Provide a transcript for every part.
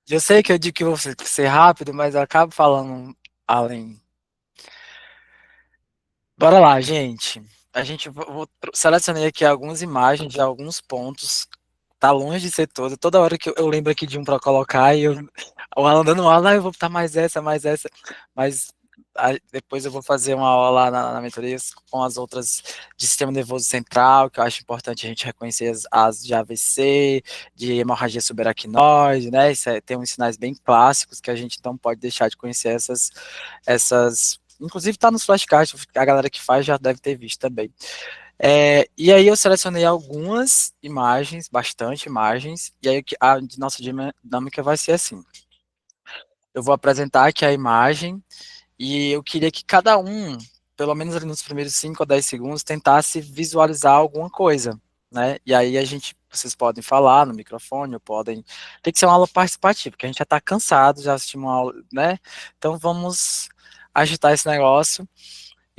Eu sei que eu digo que vou ser rápido, mas eu acabo falando além. Bora lá, gente. A gente selecionei aqui algumas imagens de alguns pontos. Tá longe de ser todo. Toda hora que eu lembro aqui de um para colocar e o Alan dando aula, eu vou botar mais essa, mais essa. Mas depois eu vou fazer uma aula lá na mentoria com as outras de sistema nervoso central, que eu acho importante a gente reconhecer as de AVC, de hemorragia subaracnoide, né? Tem uns sinais bem clássicos que a gente não pode deixar de conhecer essas. Inclusive tá nos flashcards, a galera que faz já deve ter visto também. E aí eu selecionei algumas imagens, bastante imagens, e aí a nossa dinâmica vai ser assim. Eu vou apresentar aqui a imagem, e eu queria que cada um, pelo menos ali nos primeiros 5 ou 10 segundos, tentasse visualizar alguma coisa, né? E aí vocês podem falar no microfone, ou podem... Tem que ser uma aula participativa, porque a gente já está cansado, já assistimos uma aula, né? Então vamos agitar esse negócio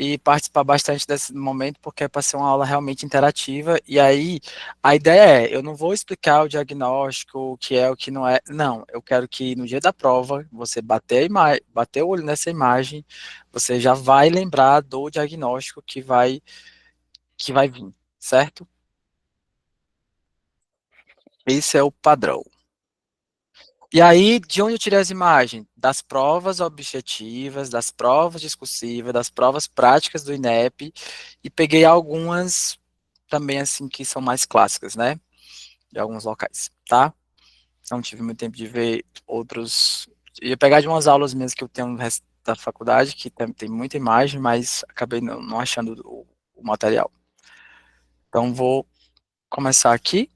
e participar bastante desse momento, porque é para ser uma aula realmente interativa. E aí, a ideia eu não vou explicar o diagnóstico, o que é, o que não é. Não, eu quero que no dia da prova, você bater o olho nessa imagem, você já vai lembrar do diagnóstico que vai vir, certo? Esse é o padrão. E aí, de onde eu tirei as imagens? Das provas objetivas, das provas discursivas, das provas práticas do INEP, e peguei algumas também, assim, que são mais clássicas, né? De alguns locais, tá? Não tive muito tempo de ver outros. Ia pegar de umas aulas mesmo que eu tenho no resto da faculdade, que tem muita imagem, mas acabei não achando o material. Então, vou começar aqui.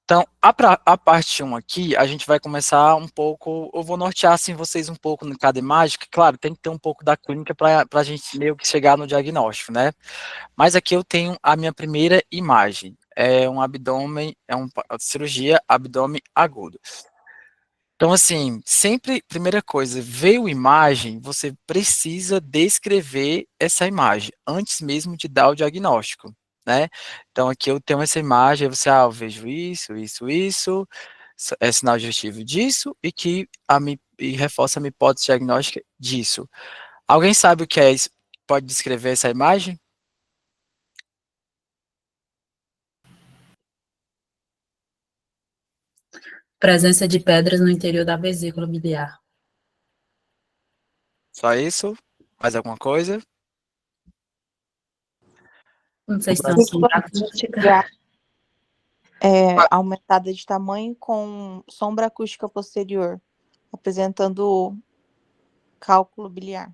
Então, a parte um aqui, a gente vai começar um pouco, eu vou nortear assim vocês um pouco em cada imagem, que claro, tem que ter um pouco da clínica para a gente meio que chegar no diagnóstico, né? Mas aqui eu tenho a minha primeira imagem, é um abdômen, cirurgia abdômen agudo. Então, assim, sempre, primeira coisa, veio imagem, você precisa descrever essa imagem, antes mesmo de dar o diagnóstico, né? Então, aqui eu tenho essa imagem, aí você, eu vejo isso, isso, isso, é sinal digestivo disso, e reforça a minha hipótese diagnóstica disso. Alguém sabe o que é isso? Pode descrever essa imagem? Presença de pedras no interior da vesícula biliar. Só isso? Mais alguma coisa? Não sei se tem uma Vesícula sombra acústica. biliar aumentada de tamanho com sombra acústica posterior, apresentando cálculo biliar.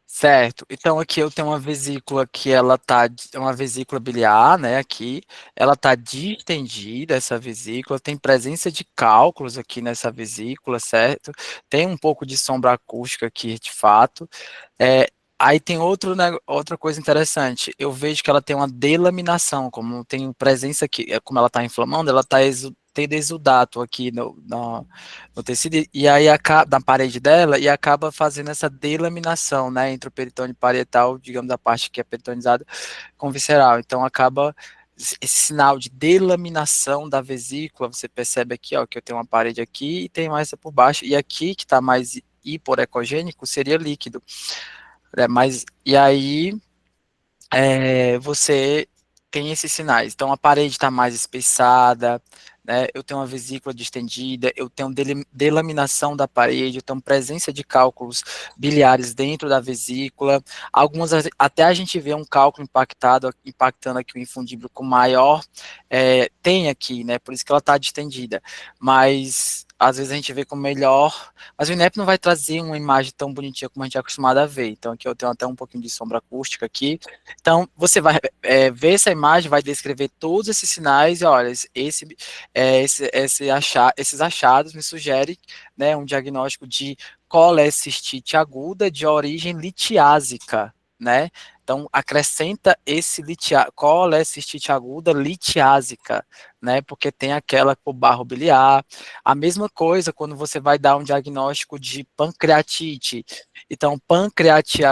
Certo. Então aqui eu tenho uma vesícula que ela tá, é uma vesícula biliar, né, aqui. Ela tá distendida, essa vesícula, tem presença de cálculos aqui nessa vesícula, certo? Tem um pouco de sombra acústica aqui, de fato. É, aí tem outra coisa interessante. Eu vejo que ela tem uma delaminação, como tem presença aqui, como ela está inflamando, ela está tendo exudato aqui no tecido, e aí na parede dela, e acaba fazendo essa delaminação, né, entre o peritônio parietal, digamos, a parte que é peritonizada, com visceral. Então acaba esse sinal de delaminação da vesícula, você percebe aqui, ó, que eu tenho uma parede aqui e tem mais essa por baixo, e aqui que está mais hiporecogênico seria líquido. Mas, e aí, você tem esses sinais. Então, a parede está mais espessada, né? Eu tenho uma vesícula distendida, eu tenho delaminação da parede, eu tenho presença de cálculos biliares dentro da vesícula. Algumas, até a gente vê um cálculo impactando aqui o infundíbulo com maior, tem aqui, né? Por isso que ela está distendida. Mas, às vezes a gente vê com melhor, mas o INEP não vai trazer uma imagem tão bonitinha como a gente é acostumado a ver. Então, aqui eu tenho até um pouquinho de sombra acústica aqui. Então, você vai ver essa imagem, vai descrever todos esses sinais e olha, esses achados me sugerem, né, um diagnóstico de colecistite aguda de origem litiásica, né? Então, acrescenta esse colecistite aguda litiásica, né? Porque tem aquela com barro biliar. A mesma coisa quando você vai dar um diagnóstico de pancreatite. Então, pancreatite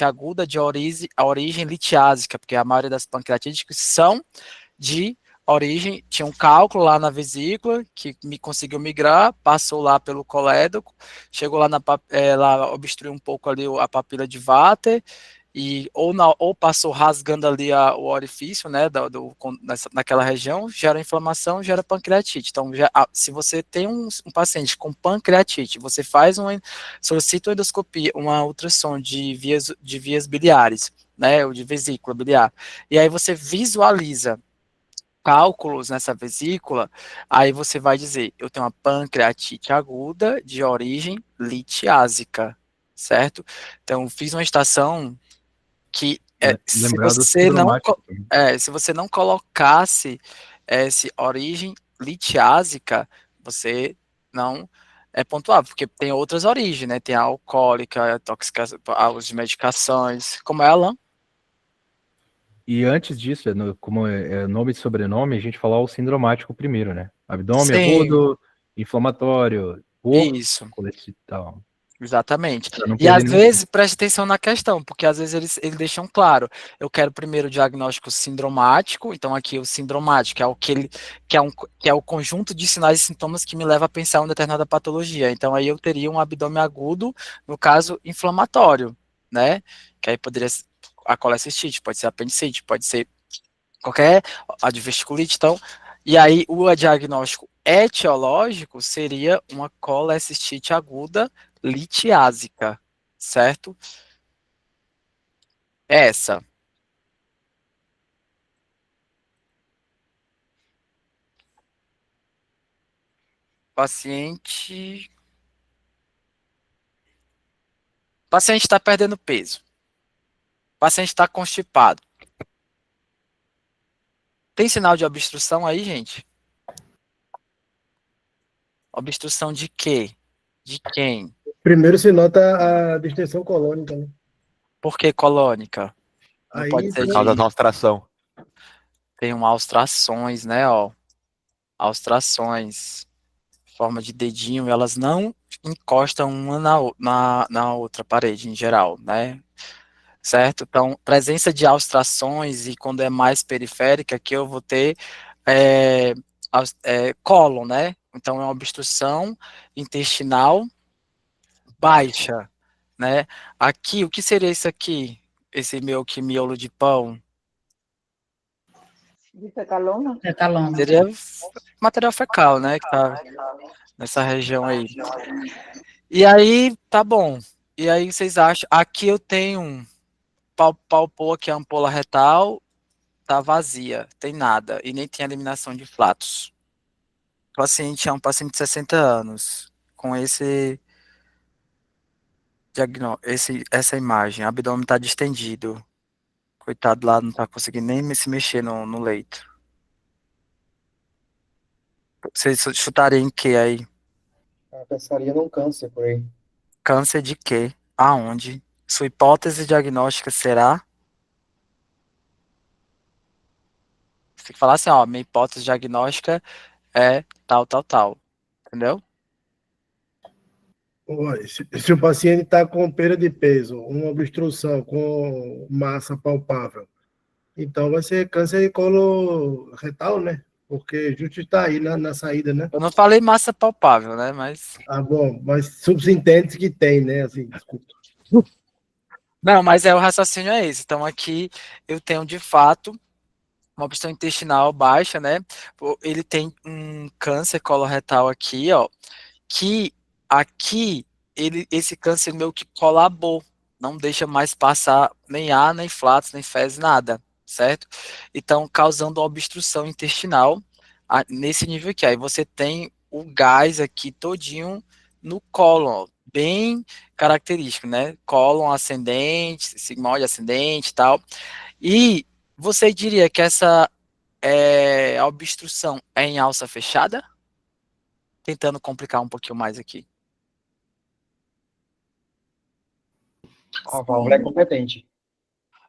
aguda de origem litiásica, porque a maioria das pancreatites são de origem, tinha um cálculo lá na vesícula, que me conseguiu migrar, passou lá pelo colédoco, chegou lá, lá obstruiu um pouco ali a papila de Vater, e ou passou rasgando ali o orifício, né, naquela região, gera inflamação, gera pancreatite. Então, se você tem um paciente com pancreatite, você solicita uma endoscopia, uma ultrassom de vias biliares, né, ou de vesícula biliar, e aí você visualiza cálculos nessa vesícula, aí você vai dizer, eu tenho uma pancreatite aguda de origem litiásica, certo? Então, fiz uma estação que Lembrado do sindromático também. se você não colocasse esse origem litiásica, você não é pontuável, porque tem outras origens, né? Tem a alcoólica, a tóxica, a uso de medicações, como é, Alan? E antes disso, como é nome e sobrenome, a gente falar o sindromático primeiro, né? Abdômen Sim, agudo, inflamatório, por isso. colesterol. Exatamente. Pra não E perder às nenhum. vezes, preste atenção na questão, porque às vezes eles deixam claro, eu quero primeiro o diagnóstico sindromático, então aqui o sindromático é o que é o conjunto de sinais e sintomas que me leva a pensar em uma determinada patologia. Então aí eu teria um abdômen agudo, no caso inflamatório, né? Que aí poderia ser a colecistite, pode ser apendicite, pode ser qualquer advesticulite, então, e aí o diagnóstico etiológico seria uma colecistite aguda litiásica, certo? Essa. Paciente. Paciente está perdendo peso. Paciente está constipado. Tem sinal de obstrução aí, gente? Obstrução de quê? De quem? Primeiro se nota a distensão colônica, né? Por que colônica? Não pode Aí ser Por causa da austração. Tem uma austrações, né, ó. Austrações. Forma de dedinho, elas não encostam uma na outra parede, em geral, né? Certo? Então, presença de austrações e quando é mais periférica, que eu vou ter é, cólon, né? Então, é uma obstrução intestinal baixa, né? Aqui, o que seria isso aqui? Esse meu que miolo de pão? De fecalona? Decaloma. Seria material fecal, né? Que tá nessa região aí. E aí, tá bom. E aí, vocês acham? Aqui eu tenho palpou aqui a ampola retal, tá vazia, tem nada. E nem tem eliminação de flatos. O paciente é um paciente de 60 anos, com essa imagem. O abdômen tá distendido. Coitado lá, não tá conseguindo nem se mexer no leito. Vocês chutariam em que aí? eu pensaria num câncer por aí. Câncer de quê? Aonde? Sua hipótese diagnóstica será? Você tem que falar assim, ó, minha hipótese diagnóstica é tal, tal, tal. Entendeu? Olha, se o paciente está com perda de peso, uma obstrução com massa palpável, então vai ser câncer de colo retal, né? Porque justo está aí na saída, né? Eu não falei massa palpável, né? Mas. Ah, bom, mas subsintende que tem, né? Assim, desculpa. Não, mas o raciocínio é esse. Então, aqui eu tenho de fato uma obstrução intestinal baixa, né? Ele tem um câncer coloretal aqui, ó, que aqui esse câncer meio que colabou, não deixa mais passar nem ar, nem flatos, nem fezes, nada, certo? Então, causando uma obstrução intestinal nesse nível aqui. Aí você tem o gás aqui todinho no cólon, ó, bem característico, né? Cólon ascendente, sigmoide ascendente e tal. E você diria que essa a obstrução é em alça fechada? Tentando complicar um pouquinho mais aqui. A válvula é competente.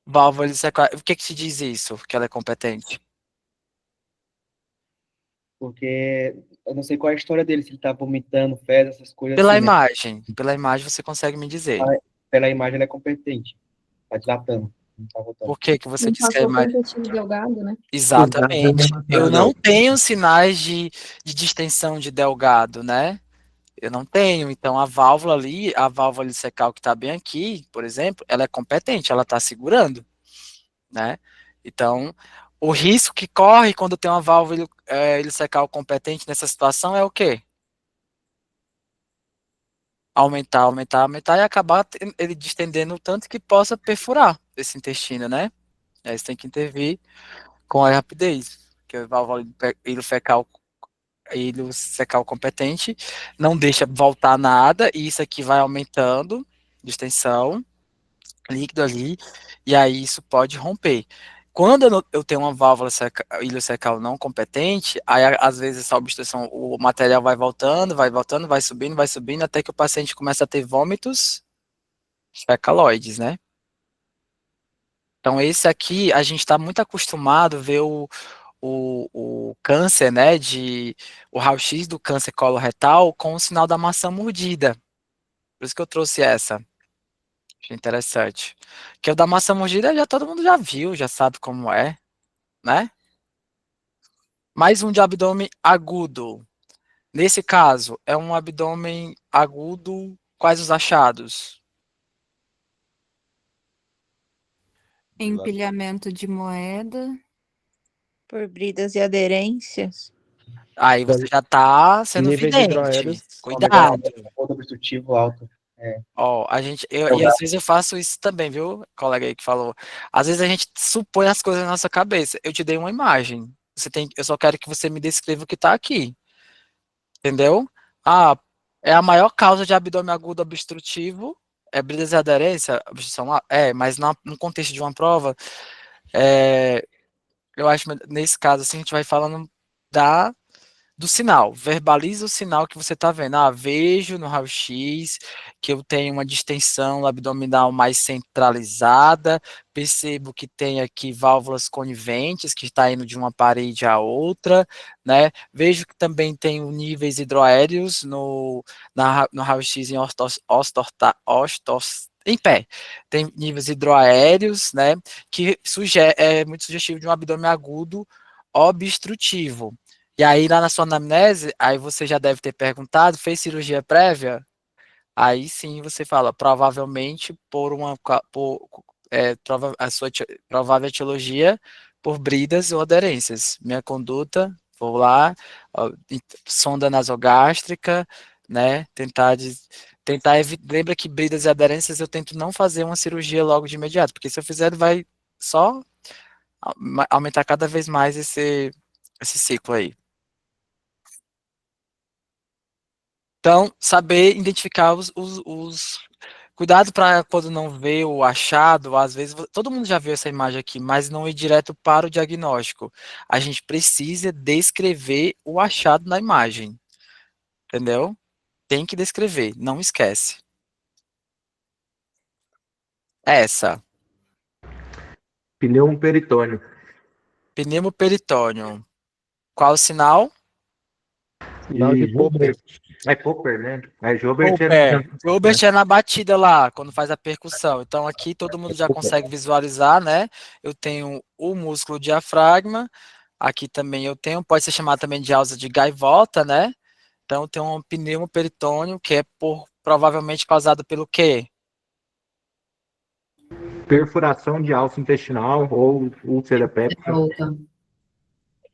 Válvula de sequência. O que te diz isso, que ela é competente? Porque eu não sei qual é a história dele, se ele tá vomitando, fezes, essas coisas assim, né? Pela imagem você consegue me dizer. Pela imagem ele é competente. Tá dilatando. Não tá voltando. Por que que você Não disse que é passou para o mais... intestino delgado, né? Exatamente. Eu não tenho sinais de distensão de delgado, né? Eu não tenho. Então, a válvula ileocecal que está bem aqui, por exemplo, ela é competente, ela está segurando, né? Então, o risco que corre quando tem uma válvula ileocecal competente nessa situação é o quê? Aumentar, aumentar, aumentar e acabar ele distendendo o tanto que possa perfurar esse intestino, né? Aí você tem que intervir com a rapidez, que a válvula ileocecal competente não deixa voltar nada e isso aqui vai aumentando distensão, líquido ali, e aí isso pode romper. Quando eu tenho uma válvula ileocecal não competente, aí às vezes essa obstrução, o material vai voltando, vai subindo, até que o paciente começa a ter vômitos fecaloides, né? Então esse aqui, a gente está muito acostumado a ver o câncer, né, o raio-x do câncer coloretal com o sinal da maçã mordida. Por isso que eu trouxe essa. Achei interessante. Que o da maçã mordida já todo mundo já viu, já sabe como é, né? Mais um de abdômen agudo. Nesse caso, é um abdômen agudo. Quais os achados? Empilhamento de moeda. Por bridas e aderências. Aí você já está sendo Níveis vidente. hidroaéreos Cuidado. Ponto obstrutivo alto. Ó, e às vezes eu faço isso também, viu, colega aí que falou. Às vezes a gente supõe as coisas na nossa cabeça. Eu te dei uma imagem. Eu só quero que você me descreva o que está aqui. Entendeu? Ah, é a maior causa de abdômen agudo obstrutivo. É bridas e aderência, obstrução, mas no contexto de uma prova, é, eu acho que nesse caso assim, a gente vai falando do sinal, verbaliza o sinal que você está vendo. Ah, vejo no raio-x que eu tenho uma distensão abdominal mais centralizada, percebo que tem aqui válvulas coniventes, que está indo de uma parede à outra, né? Vejo que também tenho níveis hidroaéreos no raio-x em pé. Tem níveis hidroaéreos, né? Que é muito sugestivo de um abdômen agudo obstrutivo. E aí, lá na sua anamnese, aí você já deve ter perguntado, fez cirurgia prévia? Aí sim você fala, provavelmente a sua provável etiologia por bridas ou aderências. Minha conduta, vou lá, ó, sonda nasogástrica, né, lembra que bridas e aderências eu tento não fazer uma cirurgia logo de imediato, porque se eu fizer, vai só aumentar cada vez mais esse ciclo aí. Então, saber identificar os cuidado para quando não vê o achado, às vezes todo mundo já viu essa imagem aqui, mas não ir direto para o diagnóstico. A gente precisa descrever o achado na imagem, entendeu? Tem que descrever, não esquece. Essa, Pneumoperitônio. pneumoperitônio. Qual o sinal? Sinal de Popper. É Popper, né? É Joubert. Gilbert é na batida lá, quando faz a percussão. Então aqui todo mundo já consegue visualizar, né? Eu tenho o músculo diafragma, aqui também eu tenho, pode ser chamado também de alça de gaivota, né? Então eu tenho um pneumoperitônio que é provavelmente causado pelo quê? Perfuração de alça intestinal ou úlcera péptica. Outra.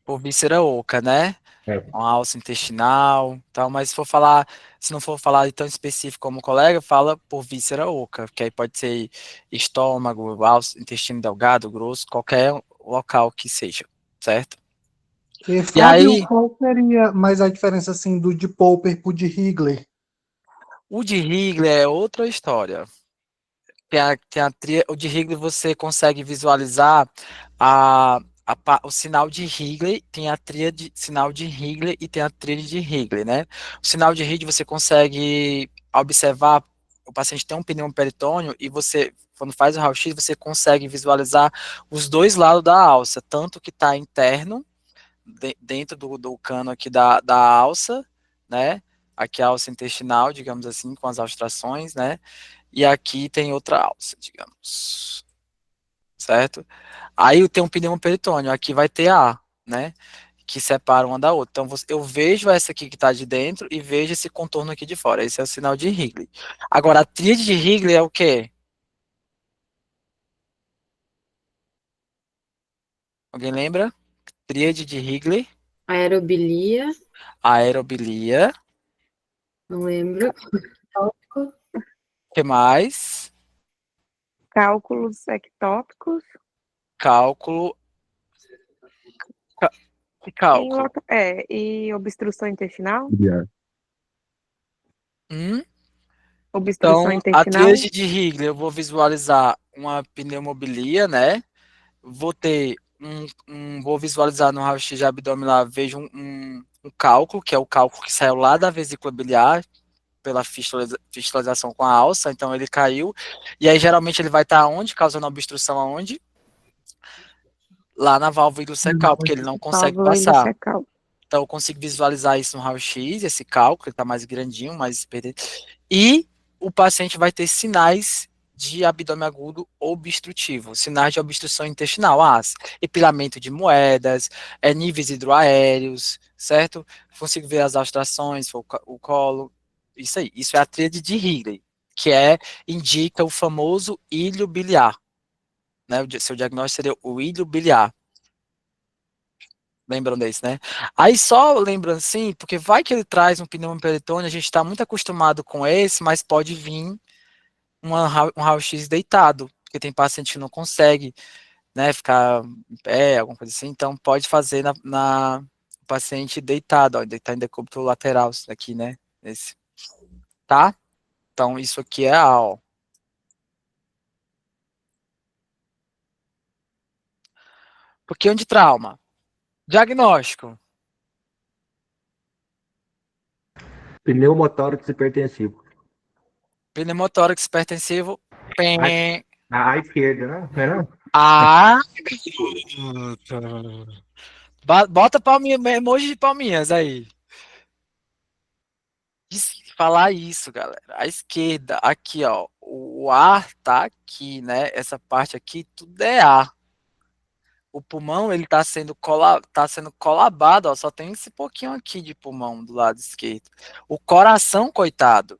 Por víscera oca, né? É. Uma alça intestinal, tal, mas se não for falar tão específico como o colega, fala por víscera oca, que aí pode ser estômago, intestino delgado, grosso, qualquer local que seja, certo? E, E Fábio, aí, qual seria mais a diferença assim do de Popper pro de Higler? o de Higler é outra história. O de Higler você consegue visualizar o sinal de Higler, tem a tríade sinal de Higler e tem a tríade de Higler, né? O sinal de Higler você consegue observar, o paciente tem um pneumoperitônio e você, quando faz o raio-x, você consegue visualizar os dois lados da alça, tanto que está interno, dentro do cano aqui da alça, né? Aqui a alça intestinal, digamos assim, com as austrações, né? E aqui tem outra alça, digamos. certo? Aí tem um pneumo peritônio, aqui vai ter A, né? Que separa uma da outra. Então eu vejo essa aqui que está de dentro e vejo esse contorno aqui de fora. Esse é o sinal de Higley. Agora, a tríade de Higley é o quê? Alguém lembra? Tríade de Higley, Aerobilia, aerobilia, não lembro. o que mais? Cálculos ectópicos. Cálculo. Que cálculo? E obstrução intestinal. Hum? Obstrução Então, a intestinal. tríade de Higley, eu vou visualizar uma pneumobilia, né? Vou ter vou visualizar no raio-x de abdômen lá, vejo um cálculo, que é o cálculo que saiu lá da vesícula biliar, pela fistulação com a alça, então ele caiu, e aí geralmente ele vai estar onde? Causando obstrução aonde? Lá na válvula ileocecal, porque ele não consegue Válvula passar. ileocecal. Então eu consigo visualizar isso no raio-x, esse cálculo, ele está mais grandinho, mais... E o paciente vai ter sinais de abdômen agudo obstrutivo, sinais de obstrução intestinal, epilamento de moedas, níveis hidroaéreos, certo? Consigo ver as astrações, o colo, isso aí. Isso é a tríade de Higley, que indica o famoso ilho biliar, né? O seu diagnóstico seria o ilho biliar. Lembram desse, né? Aí só lembrando assim, porque vai que ele traz um pneumo peritônio, a gente está muito acostumado com esse, mas pode vir um raio-x deitado, porque tem paciente que não consegue, né, ficar em pé, alguma coisa assim, então pode fazer na paciente deitado, ó, deitar em decúbito lateral, isso aqui, né, esse, tá? Então isso aqui é A, ó. Pouquinho de trauma. Diagnóstico. Pneumotórax hipertensivo. Pneumotórax hipertensivo. Pem. À esquerda, né? Não é não? Ah. Bota palminha, emoji de palminhas aí. Falar isso, galera. À esquerda, aqui, ó. O ar tá aqui, né? Essa parte aqui, tudo é ar. O pulmão, ele tá sendo colabado, ó. Só tem esse pouquinho aqui de pulmão do lado esquerdo. O coração, coitado,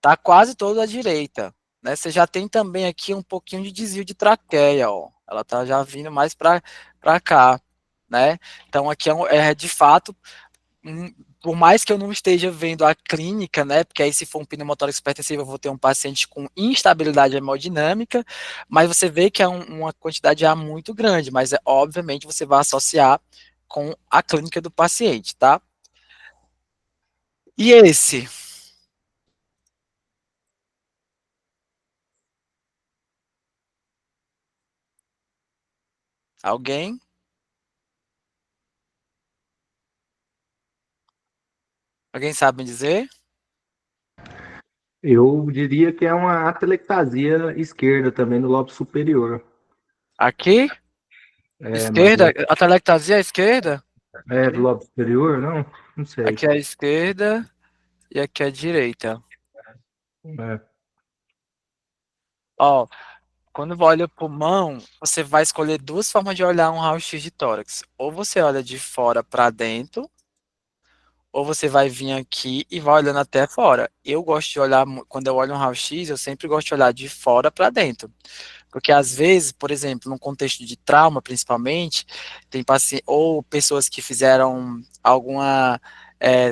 tá quase todo à direita, né? Você já tem também aqui um pouquinho de desvio de traqueia, ó. Ela tá já vindo mais para cá, né? Então aqui é de fato por mais que eu não esteja vendo a clínica, né, porque aí se for um pneumotórax hipertensivo eu vou ter um paciente com instabilidade hemodinâmica, mas você vê que é uma quantidade já muito grande, mas obviamente você vai associar com a clínica do paciente, tá? E esse? Alguém? Alguém sabe me dizer? Eu diria que é uma atelectasia esquerda também no lobo superior. Aqui? Esquerda? A telectasia à esquerda? Do lobo superior, não? Não sei. Aqui é a esquerda e aqui é a direita. Ó, quando olha o pulmão, você vai escolher duas formas de olhar um raio-x de tórax. Ou você olha de fora para dentro, ou você vai vir aqui e vai olhando até fora. Eu gosto de olhar, quando eu olho um raio-x, eu sempre gosto de olhar de fora para dentro. Porque às vezes, por exemplo, num contexto de trauma, principalmente, tem paciente, ou pessoas que fizeram alguma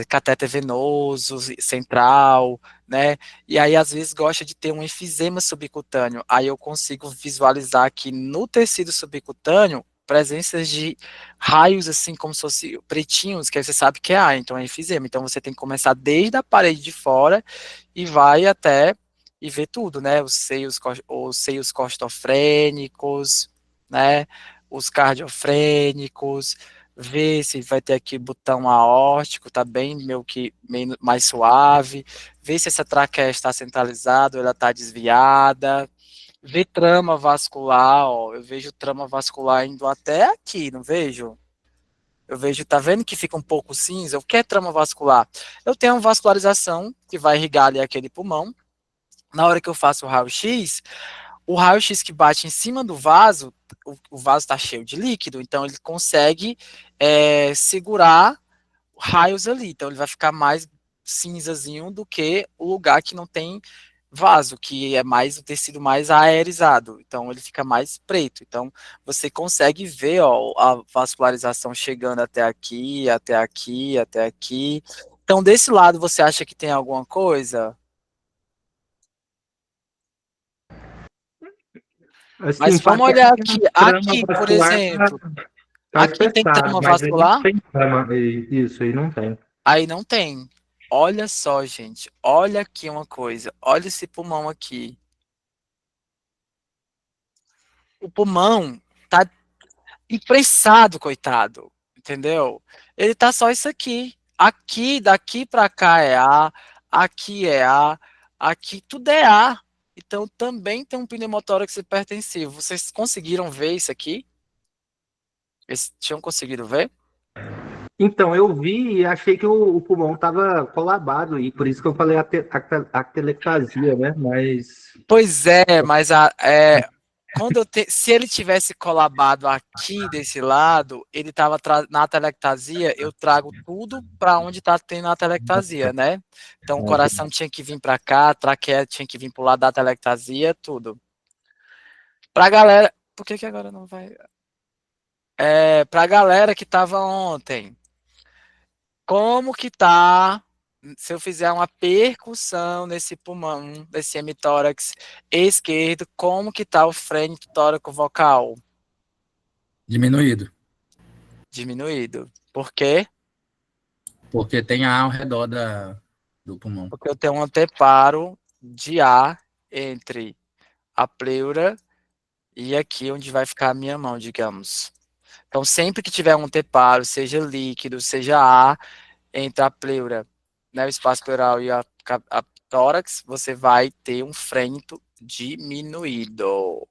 catéter venoso central, né? E aí às vezes gosta de ter um enfisema subcutâneo. Aí eu consigo visualizar aqui no tecido subcutâneo presenças de raios assim como se fossem pretinhos, que aí você sabe que é A, então é enfisema. Então você tem que começar desde a parede de fora e vai até e ver tudo, né? Os seios costofrênicos, né? Os cardiofrênicos, ver se vai ter aqui botão aórtico, tá bem meio que meio mais suave, ver se essa traqueia está centralizada, ela está desviada, ver trama vascular, ó, eu vejo trama vascular indo até aqui, não vejo? Eu vejo, tá vendo que fica um pouco cinza? O que é trama vascular? Eu tenho uma vascularização que vai irrigar ali aquele pulmão. Na hora que eu faço o raio-x, O raio-x que bate em cima do vaso, o vaso está cheio de líquido, então ele consegue segurar raios ali, então ele vai ficar mais cinzazinho do que o lugar que não tem vaso, que é mais o tecido mais aerizado, então ele fica mais preto. Então você consegue ver, ó, a vascularização chegando até aqui, até aqui, até aqui. Então desse lado você acha que tem alguma coisa? Assim, Mas vamos parece olhar que aqui, a trama aqui, por vascular exemplo, tá aqui tem espessado, trama mas aí não vascular? tem trama. Isso aí não tem. Aí não tem. Olha só, gente, olha aqui uma coisa, olha esse pulmão aqui. O pulmão tá imprensado, coitado, entendeu? Ele tá só isso aqui. Aqui, daqui para cá é A, aqui é A, aqui tudo é A. Então também tem um pneumotórax hipertensivo. Vocês conseguiram ver isso aqui? Eles tinham conseguido ver? Então, eu vi e achei que o pulmão estava colabado, e por isso que eu falei atelectasia, né? Mas Pois é, mas se ele tivesse colabado aqui desse lado, ele estava na atelectasia, eu trago tudo para onde está tendo a atelectasia, né? Então o coração tinha que vir para cá, a traqueia tinha que vir para o lado da atelectasia, tudo. Para a galera, por que agora não vai? Para a galera que estava ontem, como que tá? Se eu fizer uma percussão nesse pulmão, nesse hemitórax esquerdo, como que tá o frênio tóraco vocal? Diminuído, Diminuído. Por quê? porque tem ar ao redor do pulmão. Porque eu tenho um anteparo de ar entre a pleura e aqui onde vai ficar a minha mão, digamos. Então, sempre que tiver um anteparo, seja líquido, seja ar, entre a pleura, né, o espaço pleural e a tórax, você vai ter um frênito diminuído.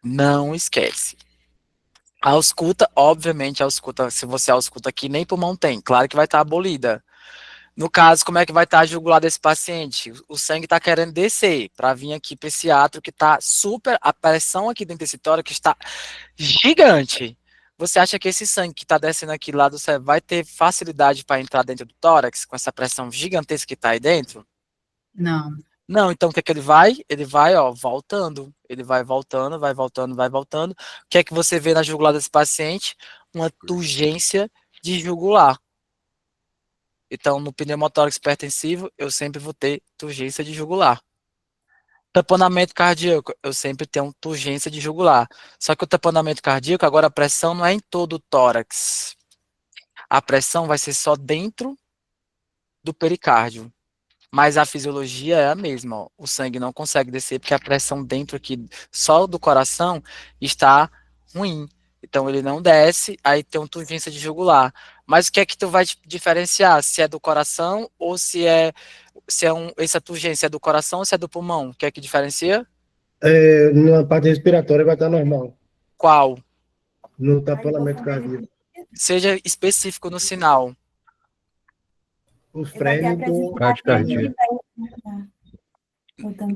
Não esquece. A ausculta, obviamente, a ausculta, se você ausculta aqui, nem pulmão tem, claro que vai estar abolida. No caso, como é que vai estar a jugular desse paciente? O sangue está querendo descer para vir aqui para esse átrio que está super, a pressão aqui dentro desse tórax está gigante. Você acha que esse sangue que está descendo aqui lá do cérebro vai ter facilidade para entrar dentro do tórax com essa pressão gigantesca que está aí dentro? Não. Não, então o que é que ele vai? Ele vai, ó, voltando. Ele vai voltando, vai voltando, vai voltando. O que é que você vê na jugular desse paciente? Uma turgência de jugular. Então, no pneumotórax hipertensivo, eu sempre vou ter turgência de jugular. Tamponamento cardíaco, eu sempre tenho turgência de jugular. Só que o tamponamento cardíaco, agora a pressão não é em todo o tórax. A pressão vai ser só dentro do pericárdio. Mas a fisiologia é a mesma, ó. O sangue não consegue descer porque a pressão dentro aqui, só do coração, está ruim. Então ele não desce, aí tem uma turgência de jugular. Mas o que é que tu vai diferenciar? Se é do coração ou essa turgência é do coração ou se é do pulmão? O que é que diferencia? Na parte respiratória vai estar normal. Qual? No tamponamento cardíaco. Seja específico no sinal. O frênio do Taquicardia.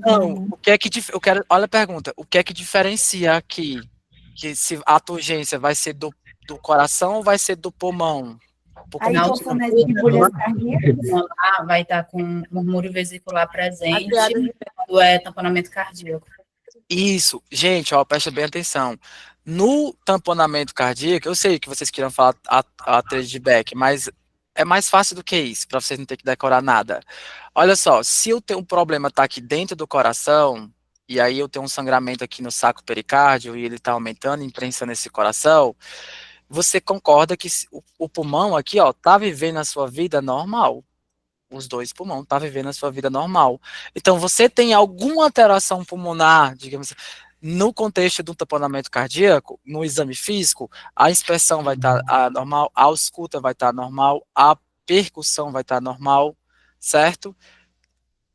Não, o que é que eu quero, olha a pergunta, o que é que diferencia aqui? Que se a turgência vai ser do coração ou vai ser do pulmão? Aí, Não, qual for nas bolhas cardíacas, vai estar com murmúrio vesicular presente quando é tamponamento cardíaco. Isso, gente, ó, presta bem atenção. No tamponamento cardíaco, eu sei que vocês queriam falar a trilha de Beck, mas é mais fácil do que isso, para vocês não ter que decorar nada. Olha só, se eu tenho um problema tá aqui dentro do coração, e aí eu tenho um sangramento aqui no saco pericárdio e ele está aumentando, imprensando esse coração, você concorda que o pulmão aqui, ó, tá vivendo a sua vida normal. Os dois pulmões tá vivendo a sua vida normal. Então, você tem alguma alteração pulmonar, digamos, no contexto do tamponamento cardíaco, no exame físico, a inspeção vai estar normal, a ausculta vai estar normal, a percussão vai estar normal, certo?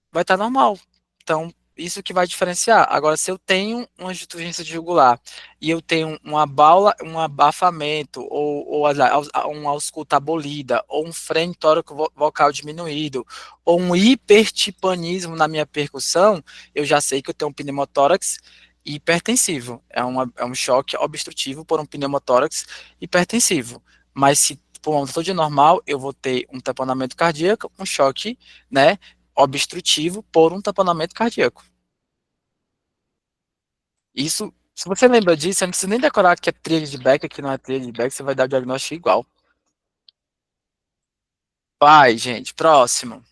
Vai estar normal. Então, isso que vai diferenciar. Agora, se eu tenho uma turgência jugular e eu tenho uma baula, um abafamento, ou uma ausculta abolida, ou um frênio tóraco vocal diminuído, ou um hipertimpanismo na minha percussão, eu já sei que eu tenho um pneumotórax hipertensivo. É um choque obstrutivo por um pneumotórax hipertensivo. Mas se o pulmão está todo normal, eu vou ter um tamponamento cardíaco, um choque, né, obstrutivo por um tamponamento cardíaco. Isso, se você lembra disso, você não precisa nem decorar que é tríade de Becker, que não é tríade de Becker, você vai dar o diagnóstico igual. Vai, gente, próximo.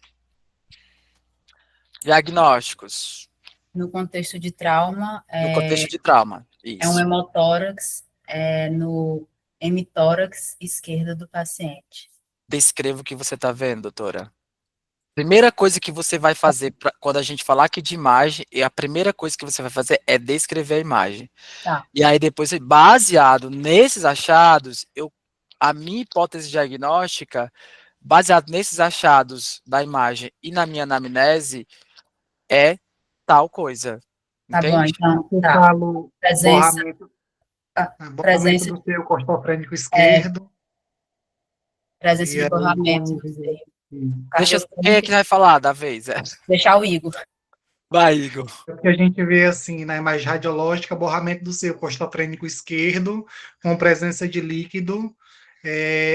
Diagnósticos. No contexto de trauma, No contexto de trauma. é um Isso. hemotórax no hemitórax esquerdo do paciente. Descreva o que você está vendo, doutora. Primeira coisa que você vai fazer quando a gente falar aqui de imagem, a primeira coisa que você vai fazer é descrever a imagem. Tá. E aí depois, baseado nesses achados, a minha hipótese diagnóstica, baseado nesses achados da imagem e na minha anamnese, é tal coisa. Tá bom, Entende? então, Eu tá. falo Presença, borramento presença, do seio costofrênico esquerdo. presença E de aí, borramento. Quem é que vai falar da vez? Deixar o Igor. Vai, Igor. O que a gente vê assim na imagem radiológica, borramento do seio costofrênico esquerdo, com presença de líquido,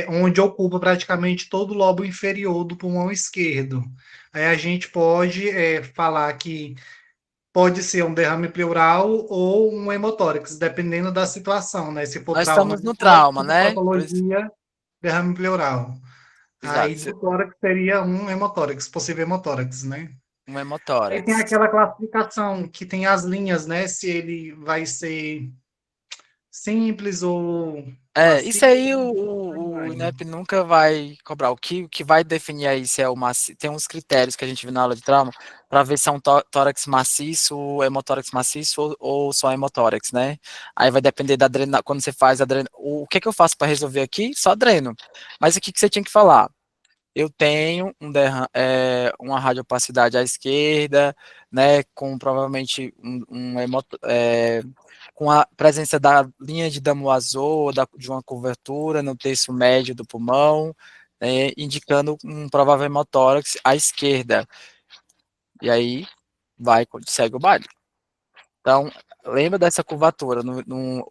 onde ocupa praticamente todo o lobo inferior do pulmão esquerdo. Aí a gente pode falar que pode ser um derrame pleural ou um hemotórax, dependendo da situação, né? Se for Nós trauma, estamos no trauma, se for né? patologia, derrame pleural. Aí Exato. do tórax seria um hemotórax, possível hemotórax, né? Um Aí tem hemotórax. aquela classificação que tem as linhas, né? Se ele vai ser simples ou Isso aí o INEP nunca vai cobrar. O que vai definir aí se é o maciço, tem uns critérios que a gente viu na aula de trauma para ver se é um tórax maciço, hemotórax maciço ou só hemotórax, né? Aí vai depender da drena, quando você faz a drena. O que eu faço para resolver aqui? Só dreno. Mas o que você tinha que falar? Eu tenho uma radiopacidade à esquerda, né, com provavelmente com a presença da linha de Damoiseau, de uma curvatura no terço médio do pulmão, indicando um provável hemotórax à esquerda. E aí segue o baile. Então, lembra dessa curvatura.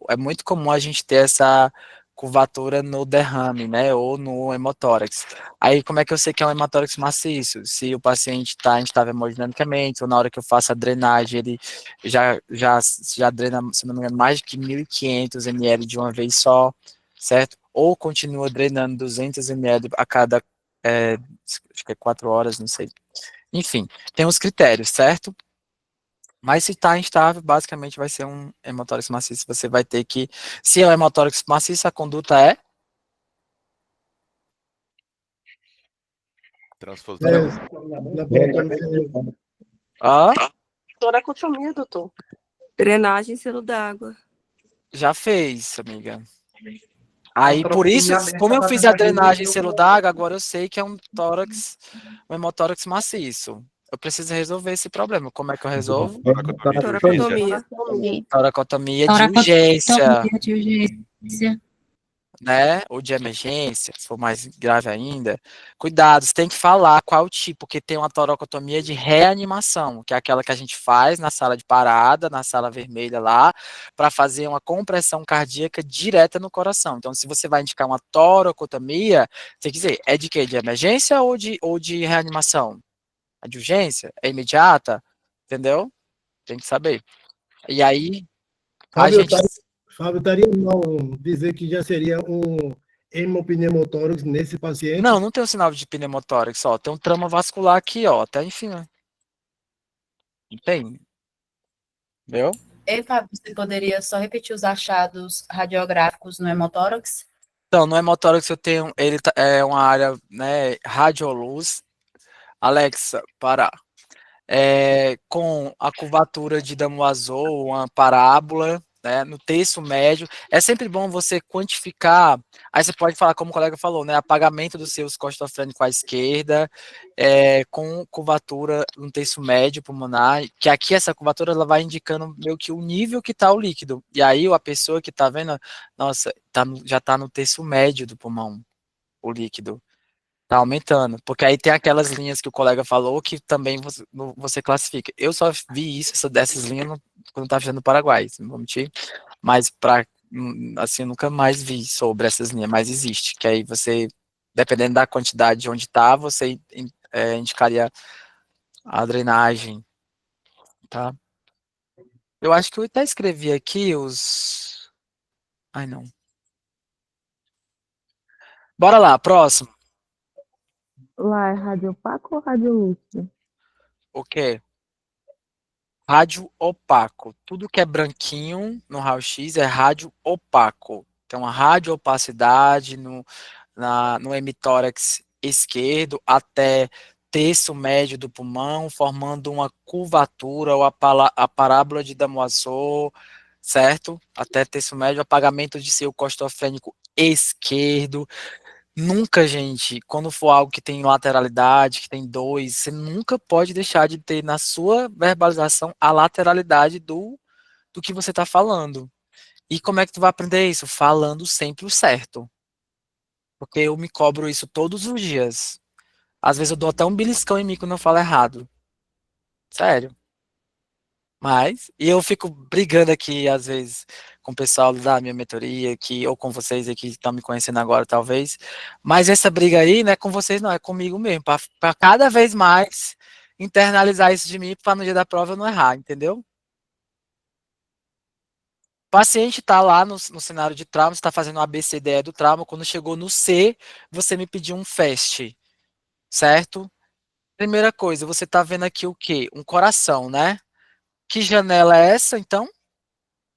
É muito comum a gente ter essa curvatura no derrame, né? Ou no hemotórax. Aí, como é que eu sei que é um hemotórax maciço? Se o paciente está instável hemodinamicamente, ou na hora que eu faço a drenagem, ele já drena, se não me engano, mais de que 1.500 ml de uma vez só, certo? Ou continua drenando 200 ml a cada, acho que é 4 horas, não sei. Enfim, tem os critérios, certo? Mas se está instável, basicamente vai ser um hemotórax maciço. Você vai ter que, se é um hemotórax maciço, a conduta é Transfusão. Toracotomia, doutor. Drenagem selo d'água. Já fez, amiga. Aí, por isso, como eu fiz a drenagem em selo d'água, agora eu sei que é um hemotórax maciço. Eu preciso resolver esse problema. Como é que eu resolvo? Toracotomia. Toracotomia de urgência, De urgência. né? Ou de emergência, se for mais grave ainda. Cuidado, você tem que falar qual tipo, porque tem uma toracotomia de reanimação, que é aquela que a gente faz na sala de parada, na sala vermelha lá, para fazer uma compressão cardíaca direta no coração. Então, se você vai indicar uma toracotomia, você quer dizer, é de quê? De emergência ou de reanimação? É de urgência? É imediata? Entendeu? Tem que saber. E aí, a gente... Fábio, estaria mal dizer que já seria um hemopneumotórax nesse paciente? Não tem um sinal de pneumotórax, ó. Tem um trauma vascular aqui, ó. Até enfim. Não tem. Viu? Ei, Fábio, você poderia só repetir os achados radiográficos no hemotórax? Então, no hemotórax eu tenho. É uma área, né? Radioluz. Alexa, parar. Com a curvatura de Damoiseau, uma parábola, né, no terço médio. É sempre bom você quantificar. Aí você pode falar, como o colega falou, né, apagamento dos seus costofrênicos à esquerda, com curvatura no terço médio pulmonar, que aqui essa curvatura ela vai indicando meio que o nível que está o líquido. E aí a pessoa que está vendo, nossa, já está no terço médio do pulmão, o líquido. Tá aumentando, porque aí tem aquelas linhas que o colega falou que também você classifica. Eu só vi isso, dessas linhas quando eu tava vivendo no Paraguai, não vou mentir. Mas assim, eu nunca mais vi sobre essas linhas, mas existe. Que aí você, dependendo da quantidade de onde tá, você indicaria a drenagem, tá? Eu acho que eu até escrevi aqui os. Ai, não. Bora lá, próximo. Lá é rádio opaco ou rádio lúcido? O quê? Rádio opaco. Tudo que é branquinho no raio-x é rádio opaco. Então, a rádio opacidade no hemitórax esquerdo até terço médio do pulmão, formando uma curvatura ou a parábola de Damoiseau, certo? Até terço médio, apagamento de seu costofrênico esquerdo. Nunca, gente, quando for algo que tem lateralidade, que tem dois, você nunca pode deixar de ter na sua verbalização a lateralidade do que você está falando. E como é que tu vai aprender isso? Falando sempre o certo. Porque eu me cobro isso todos os dias. Às vezes eu dou até um beliscão em mim quando eu falo errado. Sério. E eu fico brigando aqui, às vezes, com o pessoal da minha mentoria, aqui, ou com vocês aqui que estão me conhecendo agora, talvez. Mas essa briga aí não é com vocês, não, é comigo mesmo, para cada vez mais internalizar isso de mim, para no dia da prova eu não errar, entendeu? O paciente está lá no cenário de trauma, está fazendo o ABCDE do trauma, quando chegou no C, você me pediu um FAST, certo? Primeira coisa, você está vendo aqui o quê? Um coração, né? Que janela é essa, então?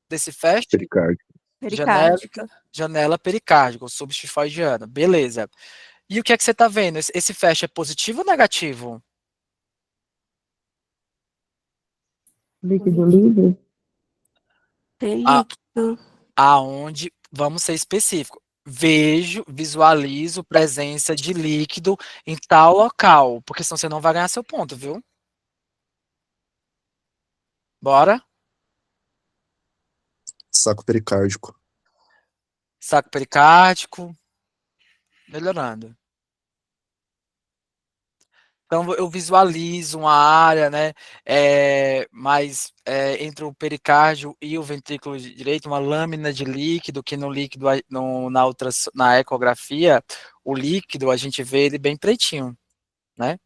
Desse FAST? Pericárdica. Janela pericárdica, ou subtifoidiana. Beleza. E o que é que você está vendo? Esse FAST é positivo ou negativo? Líquido livre? Tem A- líquido. Aonde, vamos ser específico, visualizo presença de líquido em tal local, porque senão você não vai ganhar seu ponto, viu? Bora? Saco pericárdico. Saco pericárdico. Melhorando. Então eu visualizo uma área, né, entre o pericárdio e o ventrículo direito, uma lâmina de líquido, que no líquido, na ecografia, o líquido a gente vê ele bem pretinho, né?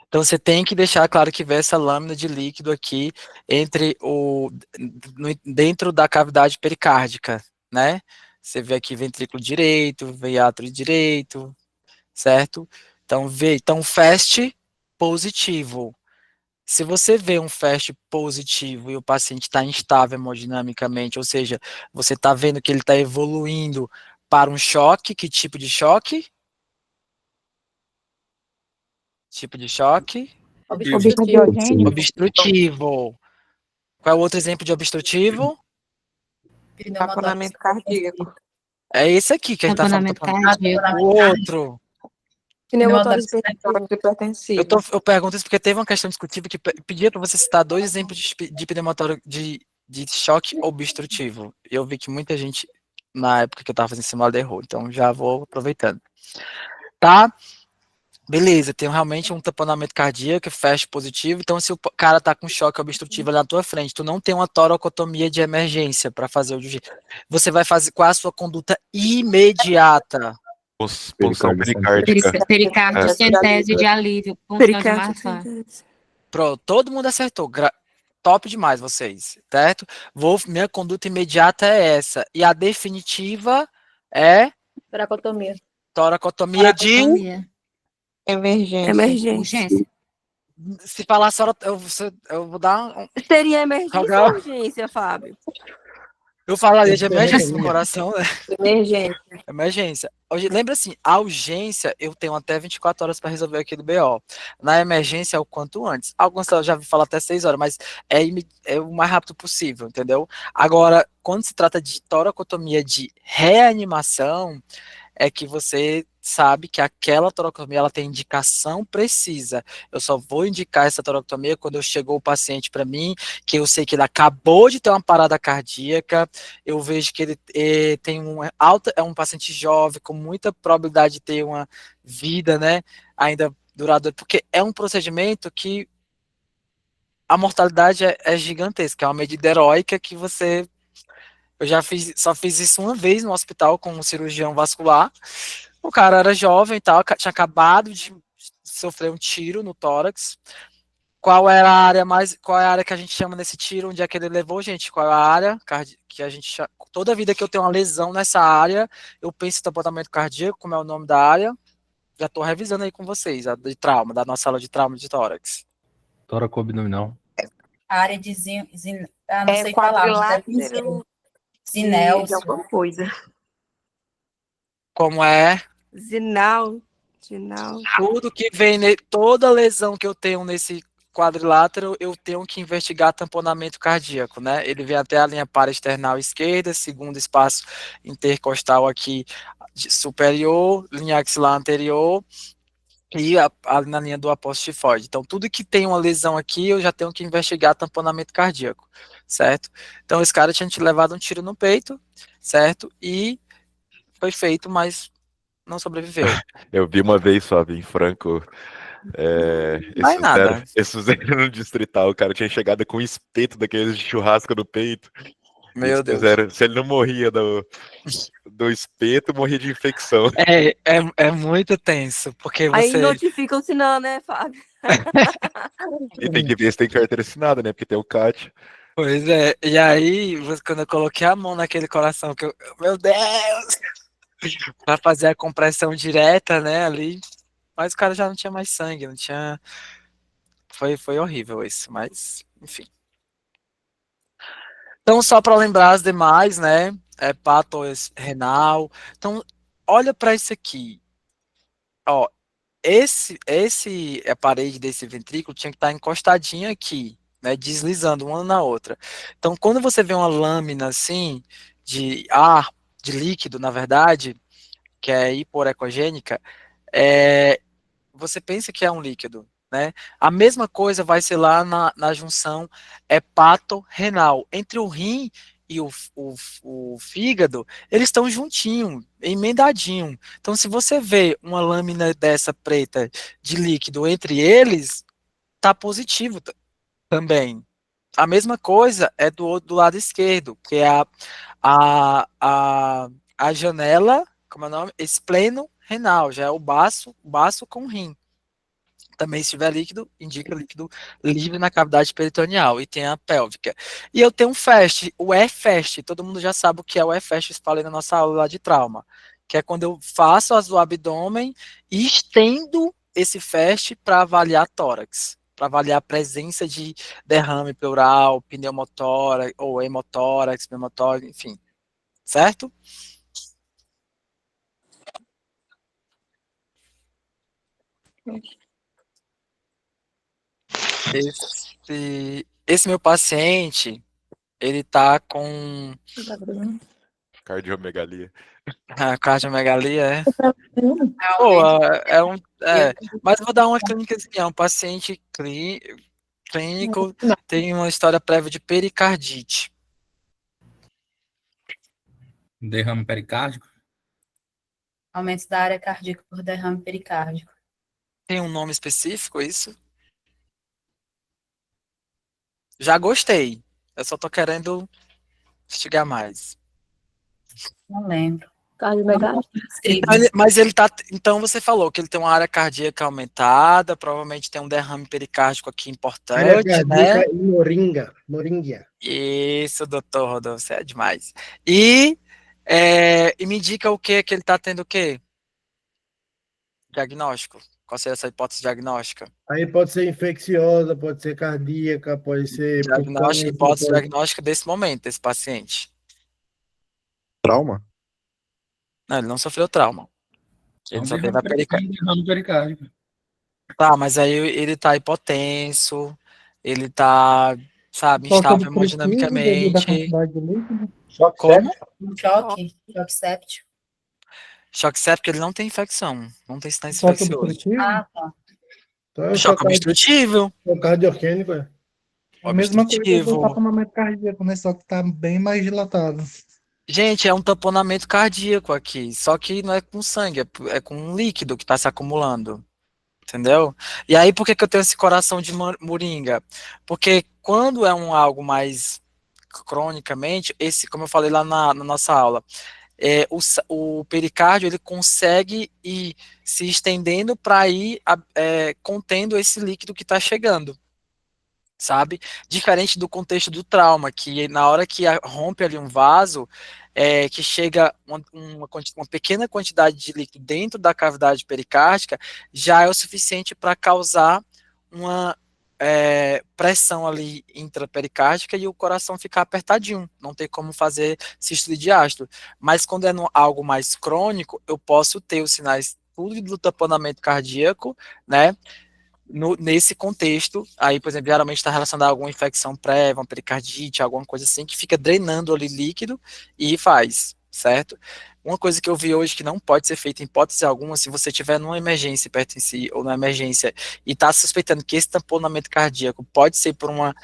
Então você tem que deixar claro que vê essa lâmina de líquido aqui dentro da cavidade pericárdica, né? Você vê aqui ventrículo direito, vê átrio direito, certo? Então FAST positivo. Se você vê um FAST positivo e o paciente está instável hemodinamicamente, ou seja, você está vendo que ele está evoluindo para um choque, que tipo de choque? Tipo de choque? Obstrutivo. Qual é o outro exemplo de obstrutivo? Taponamento cardíaco. É esse aqui que a gente está falando. O outro. Pneumotórax hipertensivo. Eu pergunto isso porque teve uma questão discutível que pedia para você citar 2 exemplos de pneumotórax de choque obstrutivo. Eu vi que muita gente, na época que eu estava fazendo simulado, errou. Então já vou aproveitando. Tá? Beleza, tem realmente um tamponamento cardíaco, FAST positivo. Então, se o cara tá com choque obstrutivo ali na tua frente, tu não tem uma toracotomia de emergência para fazer o DG. Você vai fazer qual a sua conduta imediata? Posição pericárdica. Pericárdio, centésio de alívio, punção de Marfan. Pronto, todo mundo acertou. Top demais vocês, certo? Minha conduta imediata é essa. E a definitiva é toracotomia de Emergência. Urgência. Se falar só, eu vou dar Seria emergência ou urgência, Fábio? Eu falaria de emergência no coração, né? Emergência. Emergência. Lembra assim, a urgência, eu tenho até 24 horas para resolver aquele BO. Na emergência, é o quanto antes. Alguns eu já vi falar até 6 horas, mas é o mais rápido possível, entendeu? Agora, quando se trata de toracotomia de reanimação, é que você sabe que aquela toracotomia ela tem indicação precisa. Eu só vou indicar essa toracotomia quando chegou o paciente para mim, que eu sei que ele acabou de ter uma parada cardíaca, eu vejo que ele tem é um paciente jovem, com muita probabilidade de ter uma vida, né, ainda duradoura, porque é um procedimento que a mortalidade é gigantesca, é uma medida heróica que você. Eu só fiz isso uma vez no hospital com um cirurgião vascular. O cara era jovem e tal, tinha acabado de sofrer um tiro no tórax. Qual é a área que a gente chama nesse tiro? Onde é que ele levou, gente? Qual é a área que a gente chama? Toda vida que eu tenho uma lesão nessa área, eu penso em tamponamento cardíaco, como é o nome da área. Já estou revisando aí com vocês, a de trauma, da nossa aula de trauma de tórax. Tóraco abdominal. A área de não sei falar, mas deve ser Zinel. De alguma coisa. Como é? Zinal. Tudo que vem, toda lesão que eu tenho nesse quadrilátero, eu tenho que investigar tamponamento cardíaco, né? Ele vem até a linha paraesternal esquerda, segundo espaço intercostal aqui superior, linha axilar anterior e na linha do apóstolo tifoide. Então, tudo que tem uma lesão aqui, eu já tenho que investigar tamponamento cardíaco, certo? Então, esse cara tinha te levado um tiro no peito, certo? E foi feito, mas não sobreviveu. Eu vi uma vez, Fábio, em Franco, eles fizeram no distrital, o cara tinha chegado com um espeto daqueles de churrasco no peito. Meu Deus. Se ele não morria do espeto, morria de infecção. É muito tenso, porque Aí você... notificam se não, né, Fábio? E tem que ver se tem carteira assinada, né? Porque tem o CAT. Pois é, e aí, quando eu coloquei a mão naquele coração, meu Deus! Pra fazer a compressão direta, né, ali, mas o cara já não tinha mais sangue, não tinha... Foi horrível isso, mas, enfim. Então, só para lembrar as demais, né, hepato renal. Então, olha para isso aqui. Ó, a parede desse ventrículo tinha que estar encostadinha aqui, né, deslizando uma na outra. Então, quando você vê uma lâmina assim, de ar, de líquido, na verdade, que é hiporecogênica, você pensa que é um líquido, né? A mesma coisa vai ser lá na junção hepato-renal. Entre o rim e o fígado, eles estão juntinho, emendadinho. Então, se você vê uma lâmina dessa preta de líquido entre eles, tá positivo também. A mesma coisa é do lado esquerdo, que é a janela, como é o nome? Espleno-renal, já é o baço com rim. Também, se tiver líquido, indica líquido livre na cavidade peritoneal. E tem a pélvica. E eu tenho um FAST, o EFAST. Todo mundo já sabe o que é o EFAST, falei na nossa aula lá de trauma. Que é quando eu faço as do abdômen e estendo esse FAST para avaliar tórax. Para avaliar a presença de derrame pleural, pneumotórax, ou hemotórax, pneumotórax, enfim. Certo? Esse meu paciente, ele tá com Cardiomegalia. Cardiomegalia, é. Pô, mas vou dar uma clínica assim, é um paciente clínico, tem uma história prévia de pericardite. Derrame pericárdico? Aumento da área cardíaca por derrame pericárdico. Tem um nome específico, isso? Já gostei. Eu só tô querendo investigar mais. Não lembro. Mas ele tá. Então você falou que ele tem uma área cardíaca aumentada, provavelmente tem um derrame pericárdico aqui importante, né? E moringa. Isso, doutor Rodolfo, você é demais. E me indica o que ele tá tendo o quê? Diagnóstico. Qual seria essa hipótese diagnóstica? Aí pode ser infecciosa, pode ser cardíaca, pode ser... Hipótese diagnóstica desse momento, desse paciente. Trauma? Não, ele não sofreu trauma. Ele só teve a pericárdico. Tá, mas aí ele tá hipotenso, ele tá, sabe, instável hemodinamicamente. Como? Choque séptico. Choque séptico, ele não tem infecção, não tem sinais infecciosos. Ah, tá. Então, Choque obstrutivo. O cardiogênico, É a mesma coisa do tamponamento cardíaco, né? Só que tá bem mais dilatado. Gente, é um tamponamento cardíaco aqui, só que não é com sangue, é com um líquido que está se acumulando. Entendeu? E aí, por que que eu tenho esse coração de moringa? Porque quando é algo mais cronicamente, como eu falei lá na nossa aula, o pericárdio ele consegue ir se estendendo para ir contendo esse líquido que está chegando, sabe? Diferente do contexto do trauma, que na hora que rompe ali um vaso, que chega uma pequena quantidade de líquido dentro da cavidade pericárdica, já é o suficiente para causar uma pressão ali intrapericárdica e o coração ficar apertadinho, não tem como fazer sístole e diástole. Mas quando é algo mais crônico, eu posso ter os sinais tudo do tamponamento cardíaco, né? Nesse contexto, aí, por exemplo, geralmente está relacionado a alguma infecção prévia, uma pericardite, alguma coisa assim, que fica drenando ali líquido e faz, certo? Uma coisa que eu vi hoje que não pode ser feita em hipótese alguma, se você tiver numa emergência hipertensiva ou numa emergência e está suspeitando que esse tamponamento cardíaco pode ser por uma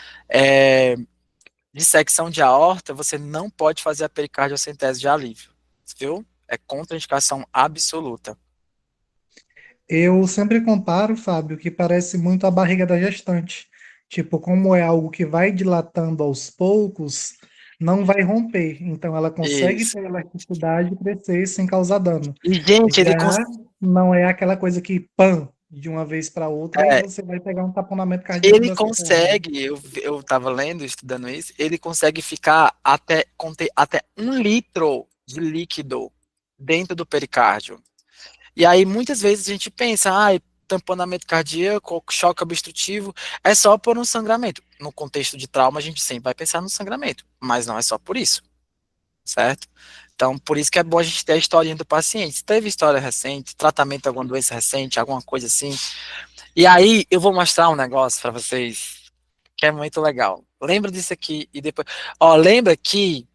dissecção de aorta, você não pode fazer a pericardiocentese de alívio, viu? É contraindicação absoluta. Eu sempre comparo, Fábio, que parece muito a barriga da gestante. Tipo, como é algo que vai dilatando aos poucos, não vai romper. Então, ela consegue Isso. ter elasticidade e crescer sem causar dano. E, gente, ele Já não é aquela coisa que, pam, de uma vez para outra, e você vai pegar um taponamento cardíaco ele da consegue, eu tava lendo, estudando isso, ele consegue ficar conter até 1 litro de líquido dentro do pericárdio. E aí, muitas vezes, a gente pensa, tamponamento cardíaco, choque obstrutivo, é só por um sangramento. No contexto de trauma, a gente sempre vai pensar no sangramento, mas não é só por isso, certo? Então, por isso que é bom a gente ter a historinha do paciente. Se teve história recente, tratamento de alguma doença recente, alguma coisa assim. E aí, eu vou mostrar um negócio para vocês que é muito legal. Lembra disso aqui e depois. Ó, lembra que.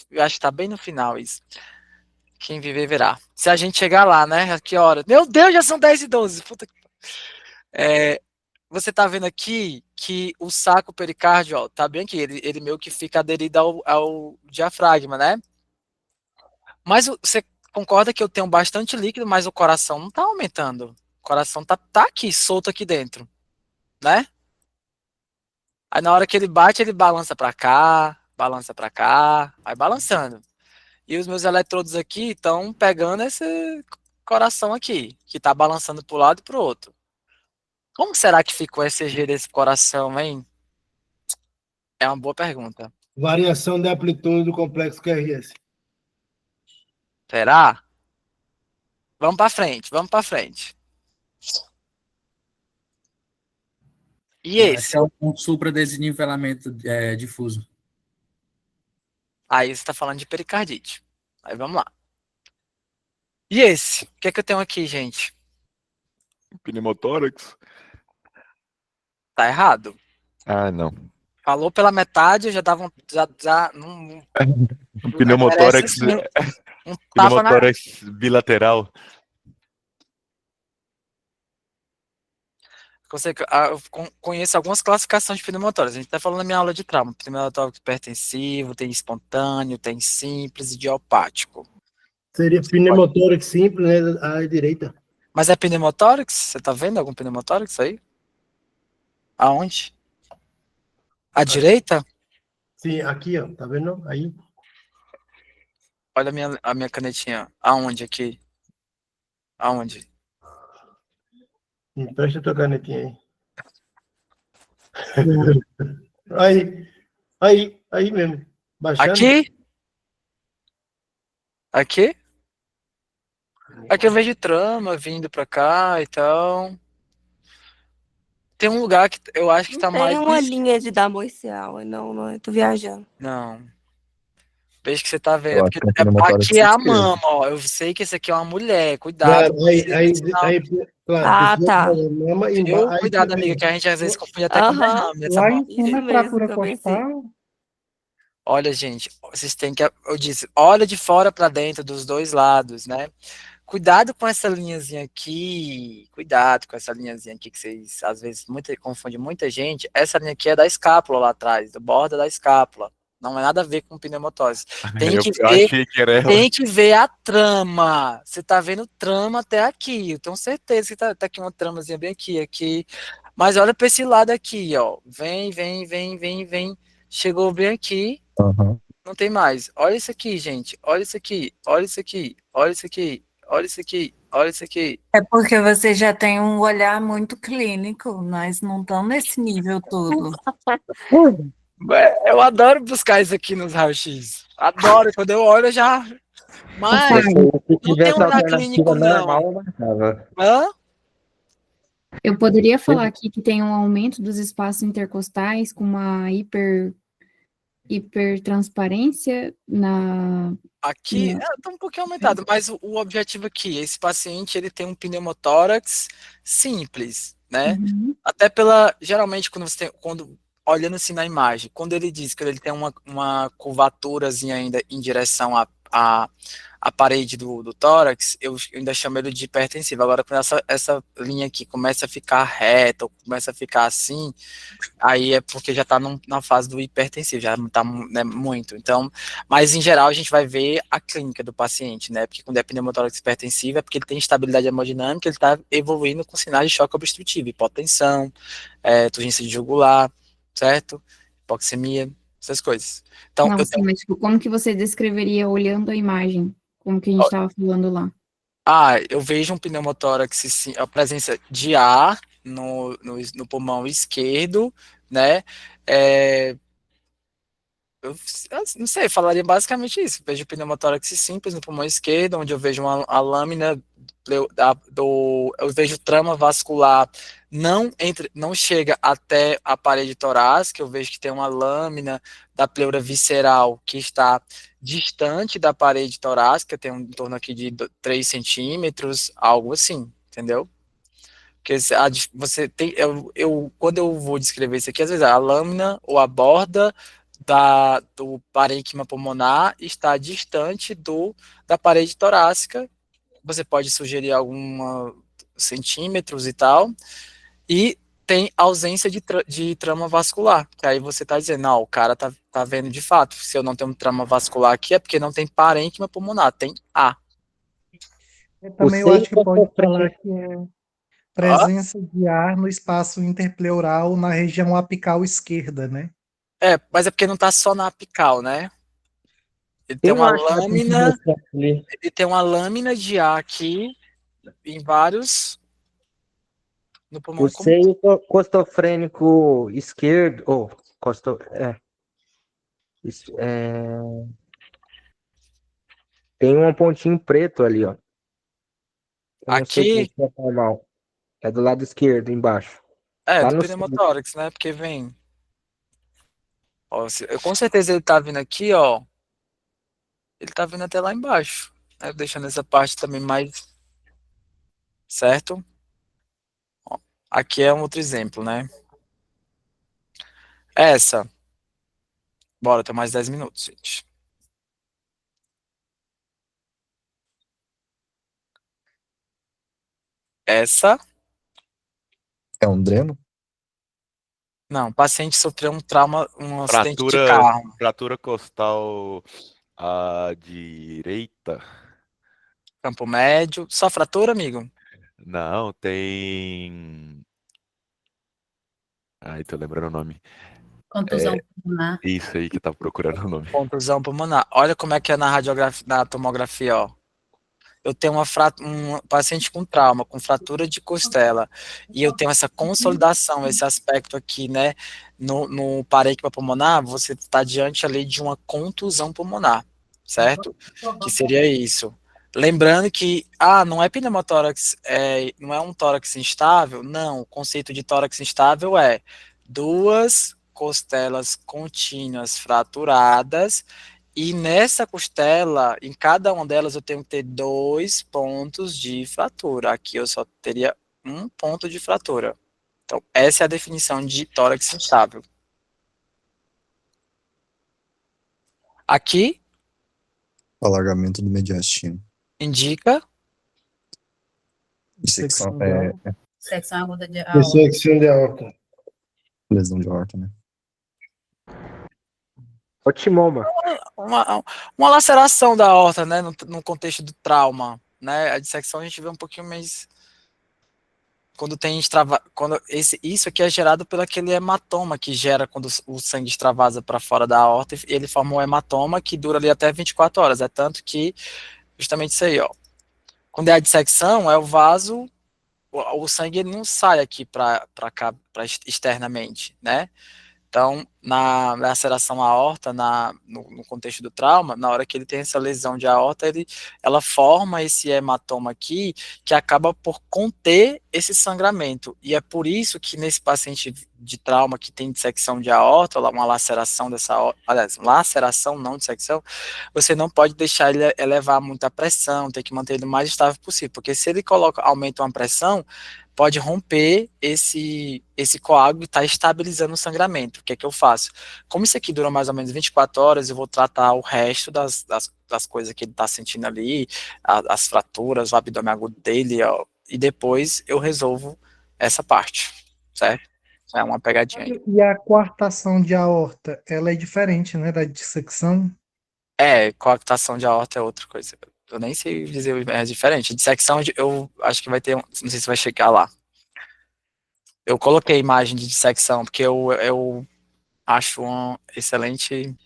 Eu acho que tá bem no final isso. Quem viver verá. Se a gente chegar lá, né? A que hora? Meu Deus, já são 10h12. Puta que. Você tá vendo aqui que o saco pericárdio, ó, tá bem aqui. Ele meio que fica aderido ao diafragma, né? Mas você concorda que eu tenho bastante líquido, mas o coração não tá aumentando. O coração tá aqui, solto aqui dentro, né? Aí na hora que ele bate, ele balança para cá, vai balançando. E os meus eletrodos aqui estão pegando esse coração aqui, que tá balançando para o lado e para o outro. Como será que ficou o ECG desse coração, hein? É uma boa pergunta. Variação de amplitude do complexo QRS. Será? Vamos para frente, vamos para frente. E Acho esse? que é um supradesnivelamento difuso. Aí você está falando de pericardite. Aí vamos lá. E esse? O que é que eu tenho aqui, gente? Pneumotórax? Tá errado. Ah, não. Falou pela metade, já dava não Pneumotórax. Pneumotórax bilateral. Eu conheço algumas classificações de pneumotórax. A gente está falando na minha aula de trauma. Pneumotórax hipertensivo, tem espontâneo, tem simples e idiopático. Seria pneumotórax simples, né? À direita. Mas é pneumotórax? Você tá vendo algum pneumotórax aí? Aonde? À direita? Sim, aqui, ó. Tá vendo? Aí. Olha a minha canetinha. Aonde aqui? Aonde? Empresta tua canetinha aí. Aí mesmo. Baixando. Aqui? Aqui? Aqui eu vejo trama vindo pra cá e tal. Tem um lugar que eu acho que tá mais... Tem uma linha de damoicial, não, eu tô viajando. Não. Vejo que você tá Eu vendo. acho que é pneumotórax Aqui é a esquerdo. mama, ó. Eu sei que esse aqui é uma mulher. Cuidado. Claro, tá. Viu? Cuidado, amiga, que a gente às vezes confunde até com derrame. Essa Lá mama. em cima é fratura costal. Olha, gente, vocês têm que... Eu disse, olha de fora para dentro, dos dois lados, né? Cuidado com essa linhazinha aqui. Cuidado com essa linhazinha aqui, que vocês, às vezes, confundem muita gente. Essa linha aqui é da escápula lá atrás, do borda da escápula. Não é nada a ver com pneumotórax. Tem Eu que eu ver, achei que era ela. tem que ver a trama. Você tá vendo trama até aqui. Eu tenho certeza que tá aqui uma tramazinha bem aqui. Mas olha para esse lado aqui, ó. Vem. Chegou bem aqui. Aham. Não tem mais. Olha isso aqui, gente. Olha isso aqui. Olha isso aqui. Olha isso aqui. Olha isso aqui. Olha isso aqui. É porque você já tem um olhar muito clínico, nós não estamos nesse nível todo. Eu adoro buscar isso aqui nos raios-x. Adoro. Quando eu olho, eu já. Mas Se não tem tivesse um olhar alternativa clínico, não. normal, eu marcava. Hã? Eu poderia falar aqui que tem um aumento dos espaços intercostais com uma hipertransparência na. Aqui, tá um pouquinho aumentado, mas o objetivo aqui, esse paciente, ele tem um pneumotórax simples, né? Uhum. Até geralmente, quando olhando assim na imagem, quando ele diz que ele tem uma curvaturazinha ainda em direção à parede do tórax, eu ainda chamo ele de hipertensivo. Agora, quando essa linha aqui começa a ficar reta, ou começa a ficar assim, aí é porque já está na fase do hipertensivo, já está, né, muito. Então, mas em geral a gente vai ver a clínica do paciente, né? Porque quando é pneumotórax hipertensivo é porque ele tem instabilidade hemodinâmica, ele está evoluindo com sinais de choque obstrutivo, hipotensão, turgência de jugular, certo? Hipoxemia, essas coisas. Então, Não, sim, mas tipo, como que você descreveria olhando a imagem? Como que a gente estava falando lá? eu vejo um pneumotórax, sim, a presença de ar no pulmão esquerdo, né? Eu não sei, falaria basicamente isso. Vejo pneumotórax simples no pulmão esquerdo, onde eu vejo a lâmina eu vejo trama vascular não chega até a parede torácica, eu vejo que tem uma lâmina da pleura visceral que está distante da parede torácica, tem em torno aqui de 3 centímetros, algo assim, entendeu? Porque você tem, quando eu vou descrever isso aqui, às vezes a lâmina ou a borda do parênquima pulmonar está distante da parede torácica. Você pode sugerir alguns centímetros e tal, e tem ausência de trama vascular, que aí você está dizendo, não, o cara tá vendo de fato, se eu não tenho trama vascular aqui é porque não tem parênquima pulmonar, tem A. Também eu acho que pode falar que é presença de ar no espaço interpleural na região apical esquerda, né? Mas é porque não está só na apical, né? Ele tem Eu uma acho que dá pra mostrar ali. ele tem uma lâmina de ar aqui em vários no pulmão O comum. seio costofrênico esquerdo, ou tem um pontinho preto ali, ó. Eu não sei Aqui se é normal. É do lado esquerdo, embaixo. Lá do no seio. pneumotórax, né? Porque vem. Ó, com certeza ele tá vindo aqui, ó. Ele tá vindo até lá embaixo, né? Deixando essa parte também mais certo. Ó, aqui é um outro exemplo, né? Essa. Bora, tem mais 10 minutos, gente. Essa. É um dreno? Não, o paciente sofreu um trauma, um acidente de carro. Fratura costal à direita. Campo médio. Só fratura, amigo? Não, tem. Ai, tô lembrando o nome. Contusão pulmonar. Isso aí que eu tava procurando o nome. Contusão pulmonar. Olha como é que é na radiografia, na tomografia, ó. Eu tenho um paciente com trauma, com fratura de costela, e eu tenho essa consolidação, esse aspecto aqui, né, no parênquima pulmonar, você está diante ali de uma contusão pulmonar, certo? Que seria isso. Lembrando que, não é pneumotórax, não é um tórax instável, não, o conceito de tórax instável é duas costelas contínuas fraturadas, e nessa costela, em cada uma delas, eu tenho que ter 2 pontos de fratura. Aqui eu só teria 1 ponto de fratura. Então, essa é a definição de tórax instável. Aqui Alargamento do mediastino. indica Dissecção, Secção aguda de aorta. Dissecção de aorta. lesão de aorta, né? Ô, Timoma. Uma laceração da aorta, né, no contexto do trauma, né? A dissecção a gente vê um pouquinho mais quando tem isso aqui é gerado pelo aquele hematoma que gera quando o sangue extravasa para fora da aorta, e ele forma um hematoma que dura ali até 24 horas. É tanto que justamente isso aí, ó. Quando é a dissecção, é o vaso, o sangue ele não sai aqui para cá, externamente, né? Então, na laceração aorta, no contexto do trauma, na hora que ele tem essa lesão de aorta, ela forma esse hematoma aqui, que acaba por conter esse sangramento. E é por isso que nesse paciente de trauma que tem dissecção de aorta, uma laceração dessa aorta, aliás, laceração, não dissecção, você não pode deixar ele elevar muita pressão, tem que manter ele o mais estável possível, porque se ele aumenta uma pressão, pode romper esse coágulo e está estabilizando o sangramento. O que é que eu faço? Como isso aqui dura mais ou menos 24 horas, eu vou tratar o resto das coisas que ele está sentindo ali, as fraturas, o abdômen agudo dele, ó, e depois eu resolvo essa parte, certo? É uma pegadinha aí. E a coartação de aorta, ela é diferente, né, da dissecção? Coartação de aorta é outra coisa. Eu nem sei dizer, é diferente. Dissecção, eu acho que vai ter, não sei se vai chegar lá. Eu coloquei imagem de dissecção, porque eu acho uma excelente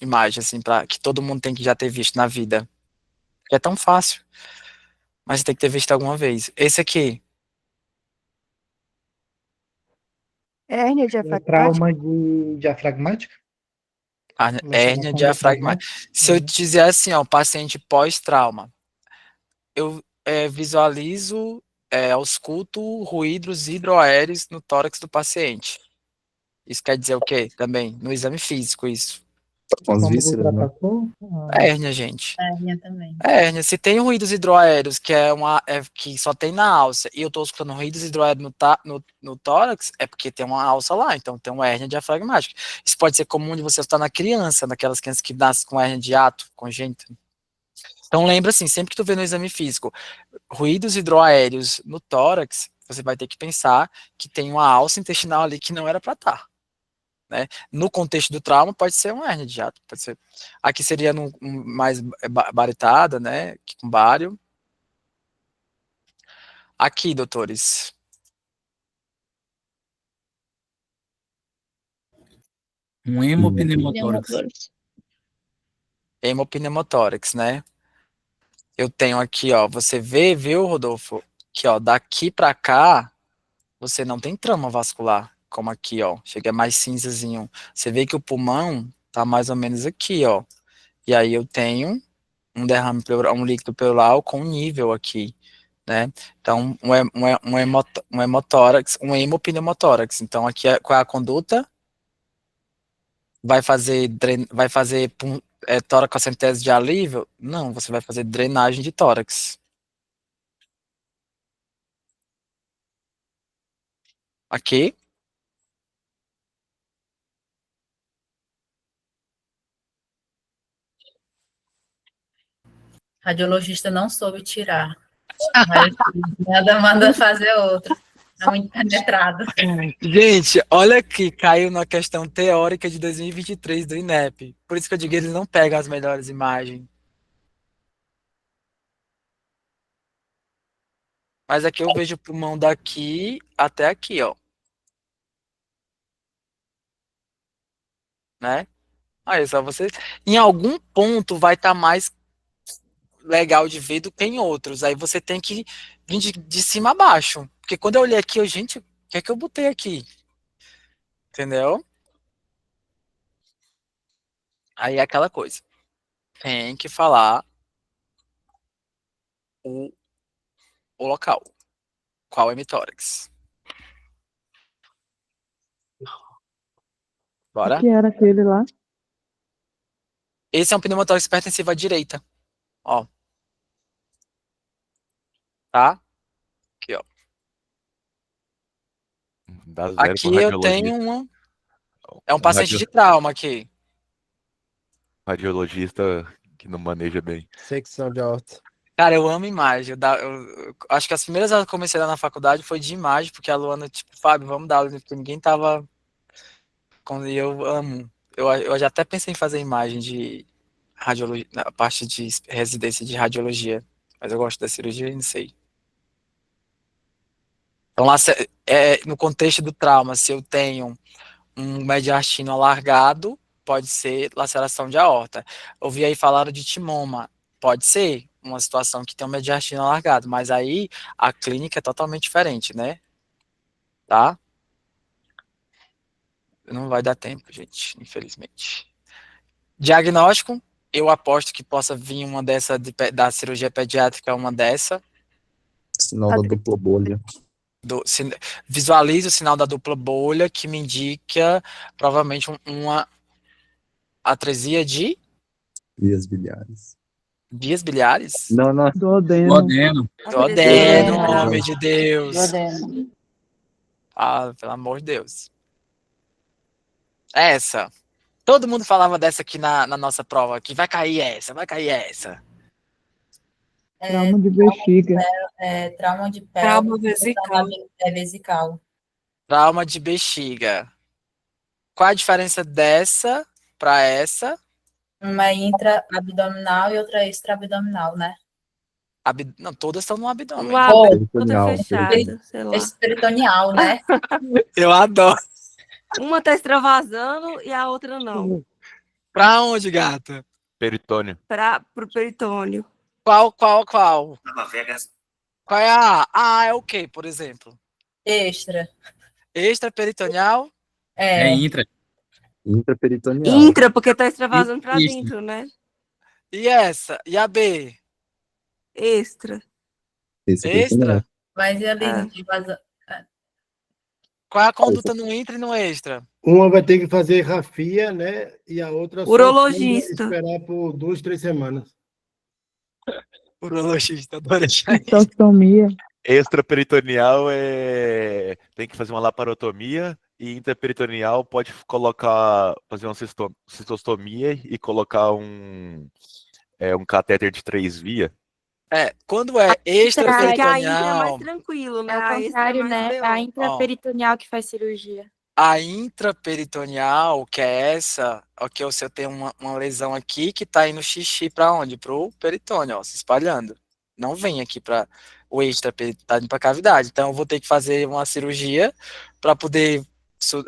imagem, assim, que todo mundo tem que já ter visto na vida. Porque é tão fácil, mas tem que ter visto alguma vez. Esse aqui, Hérnia É diafragmática? trauma de diafragmática? a hérnia diafragmática. Se eu te dizer assim, ó, paciente pós-trauma, eu visualizo, ausculto ruídos hidroaéreos no tórax do paciente. Isso quer dizer o quê? Também, no exame físico, isso. Com as vísceras, né? É hérnia, gente. Hérnia também. É hérnia. Se tem ruídos hidroaéreos, que só tem na alça, e eu tô escutando ruídos hidroaéreos no tórax, é porque tem uma alça lá, então tem uma hérnia diafragmática. Isso pode ser comum de você estar na criança, naquelas crianças que nascem com hérnia de hiato congênita. Então lembra assim, sempre que tu vê no exame físico ruídos hidroaéreos no tórax, você vai ter que pensar que tem uma alça intestinal ali que não era para estar. Né? No contexto do trauma, pode ser uma hérnia de hiato, pode ser. Aqui seria mais baritada, né? Com bário. Aqui, doutores. Um hemopneumotórax. Hemopneumotórax, né? Eu tenho aqui, ó, você viu, Rodolfo, que, ó, daqui para cá, você não tem trama vascular, como aqui, ó, chega mais cinzazinho. Você vê que o pulmão tá mais ou menos aqui, ó. E aí eu tenho um derrame pleural, um líquido pleural com nível aqui, né? Então, um hemotórax, um hemopneumotórax. Então, aqui, qual é a conduta? Vai fazer toracocentese de alívio? Não, você vai fazer drenagem de tórax. Aqui. Radiologista não soube tirar. Mas nada manda fazer outro. Tá muito penetrado. Gente, olha aqui, caiu na questão teórica de 2023 do INEP. Por isso que eu digo, eles não pegam as melhores imagens. Mas aqui eu vejo o pulmão daqui até aqui, ó. Né? Aí, só vocês. Em algum ponto vai estar mais legal de ver do que em outros. Aí você tem que vir de cima a baixo. Porque quando eu olhei aqui, gente, o que é que eu botei aqui? Entendeu? Aí é aquela coisa. Tem que falar o local. Qual hemitórax? Bora? O que era aquele lá? Esse é um pneumotórax hipertensivo à direita. Ó. Tá? Aqui, ó. Dá zero Aqui pro eu radiologista. tenho é um paciente de trauma aqui. Radiologista que não maneja bem. Secção de aorta. Cara, eu amo imagem. Eu acho que as primeiras aulas que eu comecei lá na faculdade foi de imagem, porque a Luana, tipo, Fábio, vamos dar aula, porque ninguém tava. E eu amo. eu já até pensei em fazer imagem de radiologia, na parte de residência de radiologia, mas eu gosto da cirurgia e não sei. Então, lá, no contexto do trauma, se eu tenho um mediastino alargado, pode ser laceração de aorta. Ouvi aí falaram de timoma, pode ser uma situação que tem um mediastino alargado, mas aí a clínica é totalmente diferente, né? Tá? Não vai dar tempo, gente, infelizmente. Diagnóstico, eu aposto que possa vir uma dessa da cirurgia pediátrica, uma dessa. Sinal da dupla bolha. Visualize o sinal da dupla bolha, que me indica provavelmente uma atresia de Vias biliares. vias biliares? Não, não. Duodeno. Duodeno, homem de Deus. Duodeno. Ah, pelo amor de Deus. Essa. Todo mundo falava dessa aqui na nossa prova, que vai cair essa, vai cair essa. Trauma de bexiga. Trauma de pele. Trauma vesical. Vesical. Trauma de bexiga. Qual a diferença dessa para essa? Uma é intra-abdominal e outra é extra-abdominal, né? Não, todas estão no abdômen. Outra fechada, sei lá. Peritoneal, né? Eu adoro. Uma tá extravasando e a outra não. Pra onde, gata? Peritônio. Pro peritônio. Qual? Qual é é o quê, por exemplo? Extra. Extra peritoneal? É intra. Intraperitoneal. Intra, porque tá extravasando pra dentro, né? E essa? E a B? Extra. Extra? Mas e ali, Qual é a conduta no intra e no extra? Uma vai ter que fazer rafia, né? E a outra só Urologista. esperar por 2, 3 semanas. Urologista, adorei. Cistostomia. Extraperitoneal tem que fazer uma laparotomia e intraperitoneal pode fazer uma cistostomia e colocar um catéter de 3 vias. Quando é Que a intra é mais extraperitoneal, tranquilo, né? É o A extra contrário, mais né? BO. A intraperitoneal que faz cirurgia. a intraperitoneal, que é essa, ok, se eu tenho uma lesão aqui que tá indo xixi para onde? Pro peritônio, ó, se espalhando. Não vem aqui para o extra, tá indo para cavidade. Então eu vou ter que fazer uma cirurgia para poder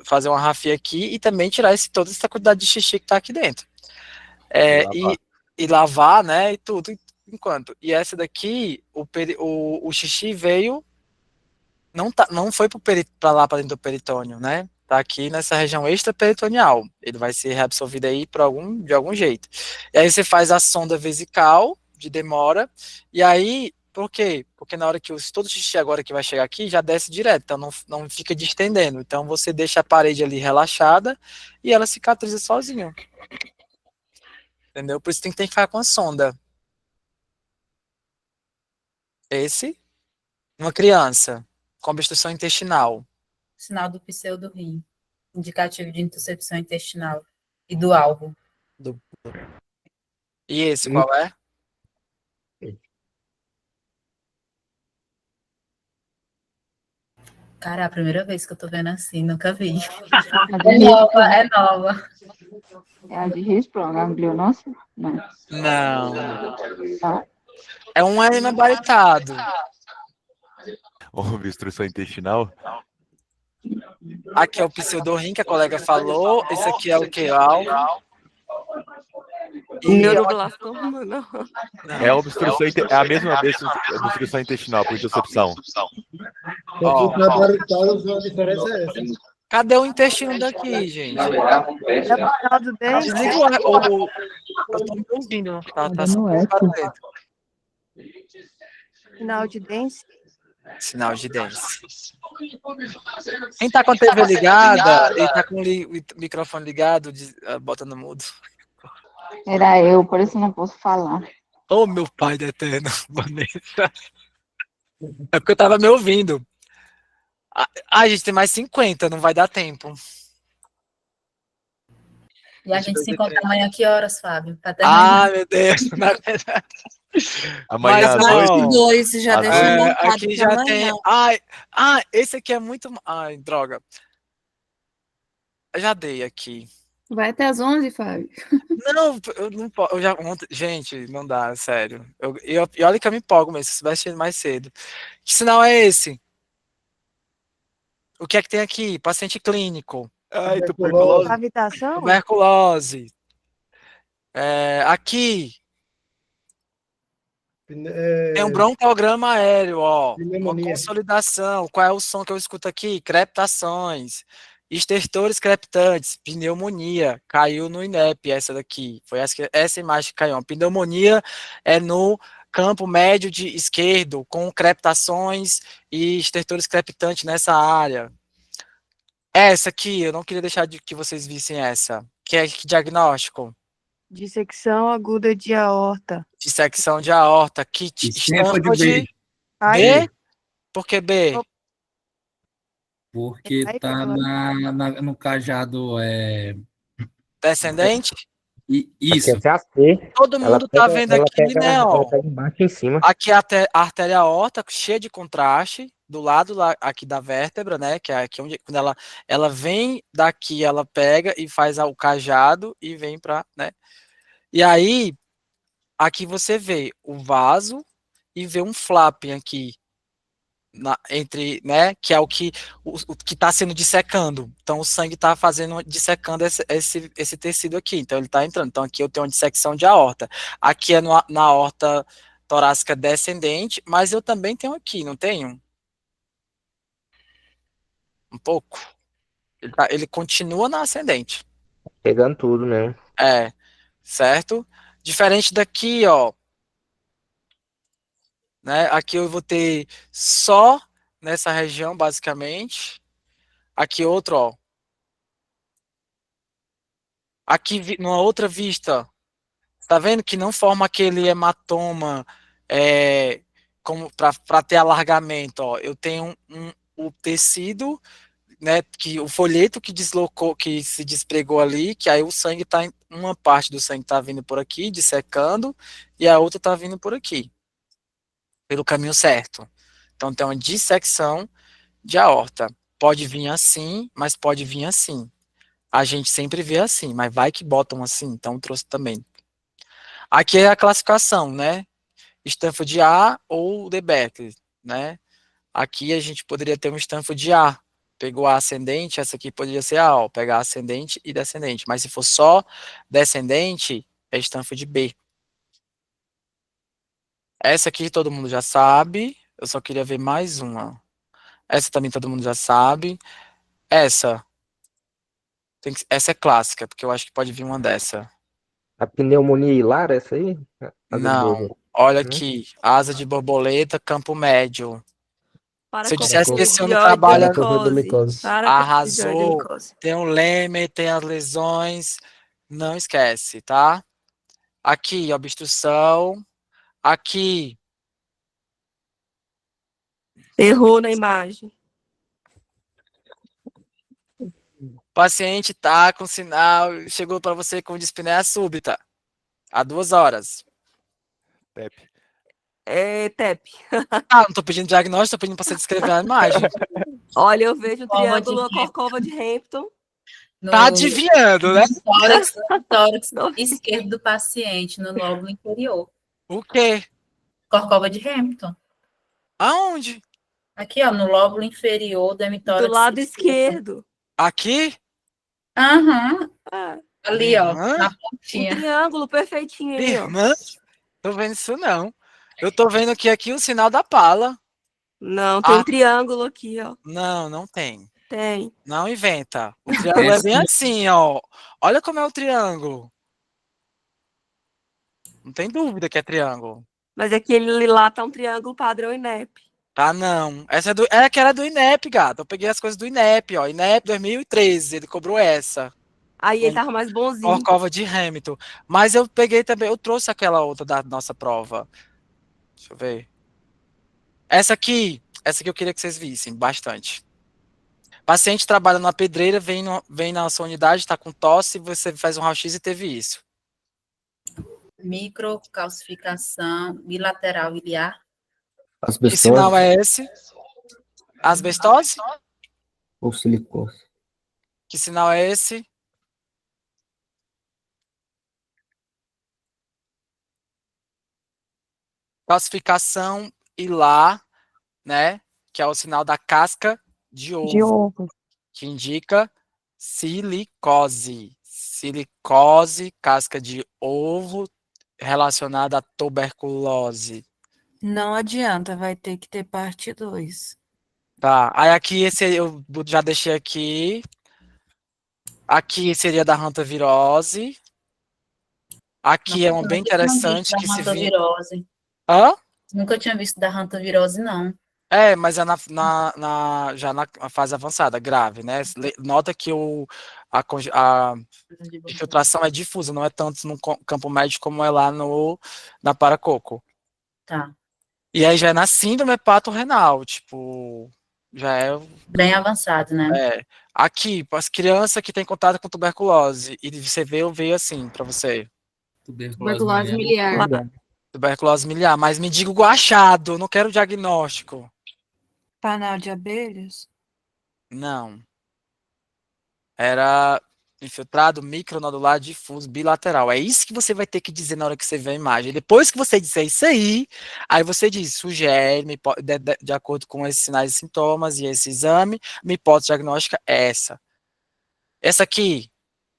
fazer uma rafia aqui e também tirar toda essa quantidade de xixi que tá aqui dentro. E lavar, né, e tudo enquanto. E essa daqui, o xixi veio, não foi para lá, para dentro do peritônio, né? Tá aqui nessa região extraperitoneal. Ele vai ser reabsorvido aí de algum jeito. E aí você faz a sonda vesical de demora. E aí, por quê? Porque na hora que todo o xixi agora que vai chegar aqui, já desce direto. Então não fica distendendo. Então você deixa a parede ali relaxada e ela cicatriza sozinha. Entendeu? Por isso tem que ficar com a sonda. Uma criança com obstrução intestinal. Sinal do pseudo-rim. Indicativo de intercepção intestinal. E do alvo. E esse qual é? Cara, é a primeira vez que eu tô vendo assim, nunca vi. É nova. É a de Hirschsprung, ganglionossa? Não. Não. Tá. É um hemabalitado. Obstrução intestinal? Aqui é o pseudorrim que a colega falou. Esse aqui é o que? Neuroblastoma, não. É a obstrução é a mesma obstrução intestinal por intercepção. Cadê o intestino daqui, gente? Desliga eu tô me ouvindo. Tá Sinal de Dance. Sinal de Dance. Quem tá com a TV ligada e tá com o microfone ligado, bota no mudo. Era eu, por isso não posso falar. Ô, meu pai do eterno, Vanessa. É porque eu tava me ouvindo. A gente tem mais 50, não vai dar tempo. E a gente se encontra amanhã que horas, Fábio? Meu Deus. Amanhã às 8. Já deixa montado aqui já amanhã. tem. Esse aqui é muito. Ai, droga. Eu já dei aqui. Vai até as 11, Fábio. Não, eu não posso. Eu já, gente, não dá, sério. E olha que eu me empolgo mesmo, se vai ser mais cedo. Que sinal é esse? O que é que tem aqui? Paciente clínico. Ai, Tuberculose. Cavitação? Tuberculose. Aqui tem um broncograma aéreo, ó. Uma Pneumonia. consolidação. Qual é o som que eu escuto aqui? Crepitações. Estertores crepitantes. Pneumonia. Caiu no INEP, essa daqui. Foi essa imagem que caiu. Pneumonia é no campo médio de esquerdo, com crepitações e estertores crepitantes nessa área. Essa aqui, eu não queria deixar de que vocês vissem essa. Que diagnóstico? Dissecção aguda de aorta. Dissecção de aorta. Que Stanford de B. B? Por que B? Porque tá no cajado Descendente? Isso. Essa é a C. Todo Ela mundo tá pega- vendo ela aqui, pega- né, ela ó. pega embaixo e em cima. Aqui a artéria aorta cheia de contraste, do lado lá, aqui da vértebra, né, que é aqui onde, quando ela vem daqui, ela pega e faz o cajado e vem pra, né. E aí, aqui você vê o vaso e vê um flapping aqui, entre, né, que é o que está sendo dissecando. Então o sangue está dissecando esse tecido aqui. Então ele está entrando. Então aqui eu tenho uma dissecção de aorta. Aqui é na aorta torácica descendente, mas eu também tenho aqui, não tenho? Um pouco. Ele continua na ascendente. Pegando tudo mesmo. Certo? Diferente daqui, ó. Né? Aqui eu vou ter só nessa região, basicamente. Aqui outro, ó. Aqui, numa outra vista, tá vendo que não forma aquele hematoma como para ter alargamento, ó. Eu tenho o tecido, né, que o folheto que deslocou, que se despregou ali, que aí o sangue tá, uma parte do sangue tá vindo por aqui, dissecando, e a outra tá vindo por aqui, pelo caminho certo. Então tem uma dissecção de aorta. Pode vir assim, mas pode vir assim. A gente sempre vê assim, mas vai que botam assim, então trouxe também. Aqui é a classificação, né? Stanford A ou de Berkeley, né? Aqui a gente poderia ter um Stanford A. Pegou a ascendente, essa aqui poderia ser A, ó, pegar ascendente e descendente. Mas se for só descendente, é Stanford B. Essa aqui todo mundo já sabe. Eu só queria ver mais uma. Essa também todo mundo já sabe. Essa é clássica, porque eu acho que pode vir uma dessa. A pneumonia hilar, essa aí? Não, olha aqui, asa de borboleta, campo médio. Se eu dissesse que esse homem trabalha, arrasou, tem o leme, tem as lesões, não esquece, tá? Aqui, obstrução, aqui. Errou na imagem. O paciente tá com sinal, chegou para você com dispneia súbita, há 2 horas. TEP. TEP. Ah, não tô pedindo diagnóstico, tô pedindo para você descrever a imagem. Olha, eu vejo o triângulo, a corcova de Hampton. Tá adivinhando, né? Tórax esquerdo do paciente, no lóbulo inferior. O quê? Corcova de Hampton. Aonde? Aqui, ó, no lóbulo inferior do hemitórax. Do lado esquerdo. Aqui? Aham. Ali, ó, na Um pontinha. triângulo perfeitinho aí, ó. Irmã? Tô vendo isso não. Eu tô vendo aqui o sinal da pala. Não, tem um triângulo aqui, ó. Não tem. Tem. Não inventa. O triângulo é bem assim, ó. Olha como é o triângulo. Não tem dúvida que é triângulo. Mas aquele lá tá um triângulo padrão INEP. Tá, não. Essa é aquela do INEP, gato. Eu peguei as coisas do INEP, ó. INEP 2013, ele cobrou essa. Aí ele tava mais bonzinho. Corcova de Hamilton. Mas eu peguei também, eu trouxe aquela outra da nossa prova. Deixa eu ver. Essa aqui eu queria que vocês vissem bastante. Paciente trabalha numa pedreira, vem na sua unidade, está com tosse, você faz um raio-x e teve isso. Microcalcificação bilateral iliar. Que sinal é esse? Asbestose? Ou silicose? Que sinal é esse? Calcificação hilar, né? Que é o sinal da casca de ovo. De ovo. Que indica silicose. Silicose, casca de ovo relacionada à tuberculose. Não adianta, vai ter que ter parte 2. Tá, aí aqui esse eu já deixei aqui. Aqui seria da hantavirose. Aqui é uma bem interessante que se vê. Hã? Nunca tinha visto da hantavirose, não. É, mas é já na fase avançada, grave, né? Nota que a infiltração é difusa, não é tanto no campo médio como é lá na paracoco. Tá. E aí já é na síndrome hepatorrenal, tipo, já é... Bem avançado, né? É. Aqui, para as crianças que têm contato com tuberculose, e você veio assim, para você. Tuberculose miliar. Tuberculose miliar, mas me diga o achado, não quero diagnóstico. Panal de abelhas? Não. Era infiltrado micronodular difuso bilateral. É isso que você vai ter que dizer na hora que você vê a imagem. Depois que você disser isso aí você diz, sugere, de acordo com esses sinais e sintomas e esse exame, minha hipótese diagnóstica é essa. Essa aqui,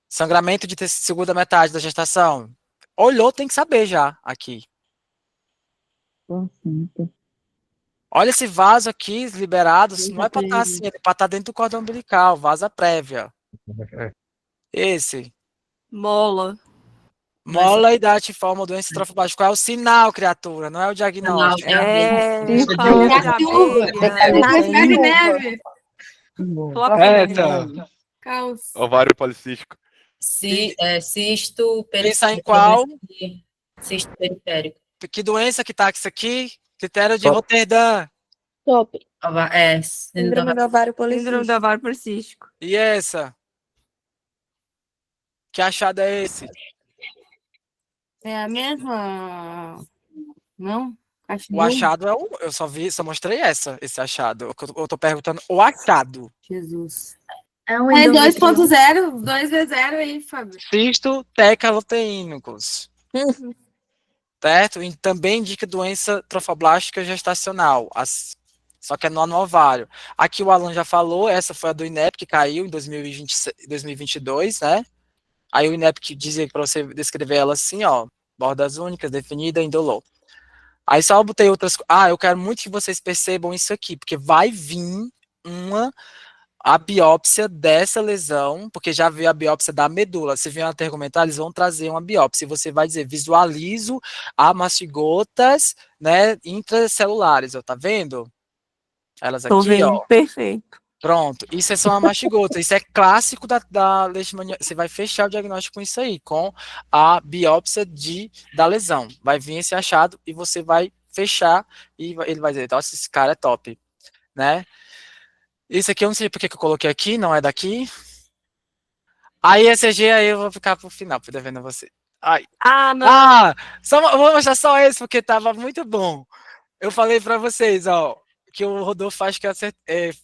sangramento de segunda metade da gestação. Olhou, tem que saber já, aqui. Olha esse vaso aqui, liberado, não é para estar assim, é para estar dentro do cordão umbilical, vaza prévia. Esse. Mola. Mola e datiforme, doença trofoblática. Qual é o sinal, criatura? Não é o diagnóstico. Ovário policístico. Cisto periférico. Pensa em qual? Cisto periférico. Que doença que tá isso aqui? Critério de Roterdã. Top. Síndrome do ovário policístico. Síndrome do ovário policístico. E essa? Que achado é esse? É a mesma... Não? O achado é eu só mostrei esse achado. Eu tô perguntando o achado. Jesus. É 2.0, 2v0 aí, Fábio. Cisto tecaloteínicos. Certo? E também indica doença trofoblástica gestacional. Só que é no ovário. Aqui o Alan já falou, essa foi a do INEP que caiu em 2022, né? Aí o INEP dizia para você descrever ela assim, ó, bordas únicas, definida, indolor. Aí só eu botei outras... eu quero muito que vocês percebam isso aqui, porque vai vir a biópsia dessa lesão, porque já veio a biópsia da medula. Se vier uma tergomental, eles vão trazer uma biópsia. E você vai dizer, visualizo mastigotas, né, intracelulares, ó, tá vendo? Elas aqui, Tô vendo, ó. perfeito. Pronto, isso é só uma mastigota, isso é clássico da leishmania. Você vai fechar o diagnóstico com isso aí, com a biópsia da lesão. Vai vir esse achado e você vai fechar e ele vai dizer, nossa, esse cara é top, né? Isso aqui eu não sei porque que eu coloquei aqui, não é daqui. Aí ECG aí eu vou ficar pro final, pra devendo a você. Ai. Não. Eu vou mostrar só esse porque tava muito bom. Eu falei pra vocês, ó, que o Rodolfo, acho que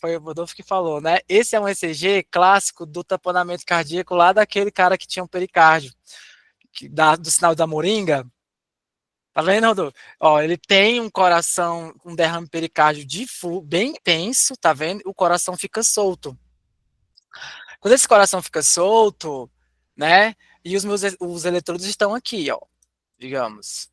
foi o Rodolfo que falou, né? Esse é um ECG clássico do tamponamento cardíaco lá daquele cara que tinha um pericárdio, do sinal da moringa. Tá vendo, Rodolfo? Ó, ele tem um coração, um derrame pericárdio bem intenso, tá vendo? O coração fica solto. Quando esse coração fica solto, né? E os eletrodos estão aqui, ó, digamos.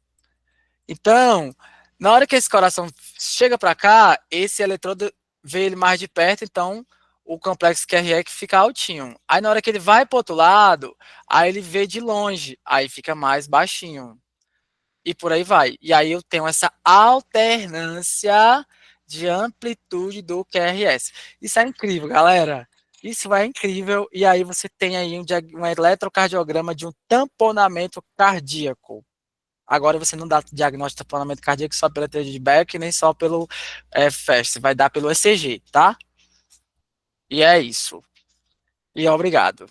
Então, na hora que esse coração chega para cá, esse eletrodo vê ele mais de perto, então o complexo QRE fica altinho. Aí na hora que ele vai para o outro lado, aí ele vê de longe, aí fica mais baixinho. E por aí vai. E aí eu tenho essa alternância de amplitude do QRS. Isso é incrível, galera. Isso é incrível. E aí você tem aí um eletrocardiograma de um tamponamento cardíaco. Agora você não dá diagnóstico de tamponamento cardíaco só pela teoria de Beck, nem só pelo FAST. Você vai dar pelo ECG, tá? E é isso. E obrigado.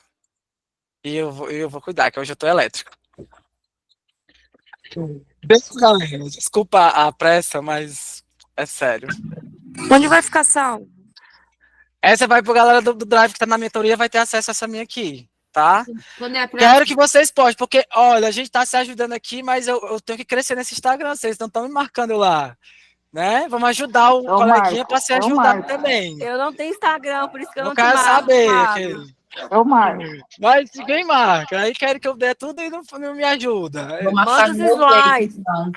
E eu vou cuidar, que hoje eu tô elétrico. Galera, desculpa a pressa, mas é sério. Onde vai ficar salvo? Essa vai pro galera do Drive que tá na mentoria, vai ter acesso a essa minha aqui. tá? Quando é pra... Quero que vocês postem, porque, olha, a gente tá se ajudando aqui, mas eu tenho que crescer nesse Instagram, vocês não estão me marcando lá, né? Vamos ajudar o coleguinha para se ajudar também. Eu não tenho Instagram, por isso que eu Eu não quero te marco, saber. Fábio. Eu marco. Mas ninguém marca, aí quero que eu dê tudo e não me ajuda. Vou marcar Manda os no meu slides. Face, então.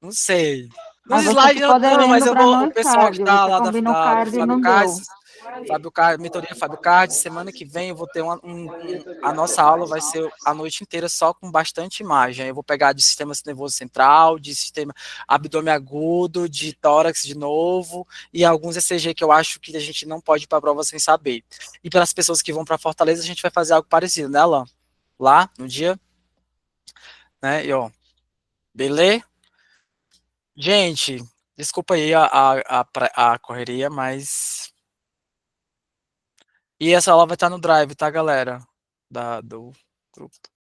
Não sei. Mas Nos você slides ficou não, mas devendo eu pra vou. O nós, pessoal que Card. tá Você lá combinou do card e Fábio não Card, deu. Fábio Card, mentoria Fábio Card, semana que vem eu vou ter a nossa aula vai ser a noite inteira só com bastante imagem. Eu vou pegar de sistema nervoso central, de sistema abdômen agudo, de tórax de novo, e alguns ECG que eu acho que a gente não pode ir para a prova sem saber. E para as pessoas que vão para Fortaleza, a gente vai fazer algo parecido, né, Alan? Lá, no dia. Né, e ó. Beleza? Gente, desculpa aí a correria, mas... E essa aula vai estar no Drive, tá, galera? Do grupo.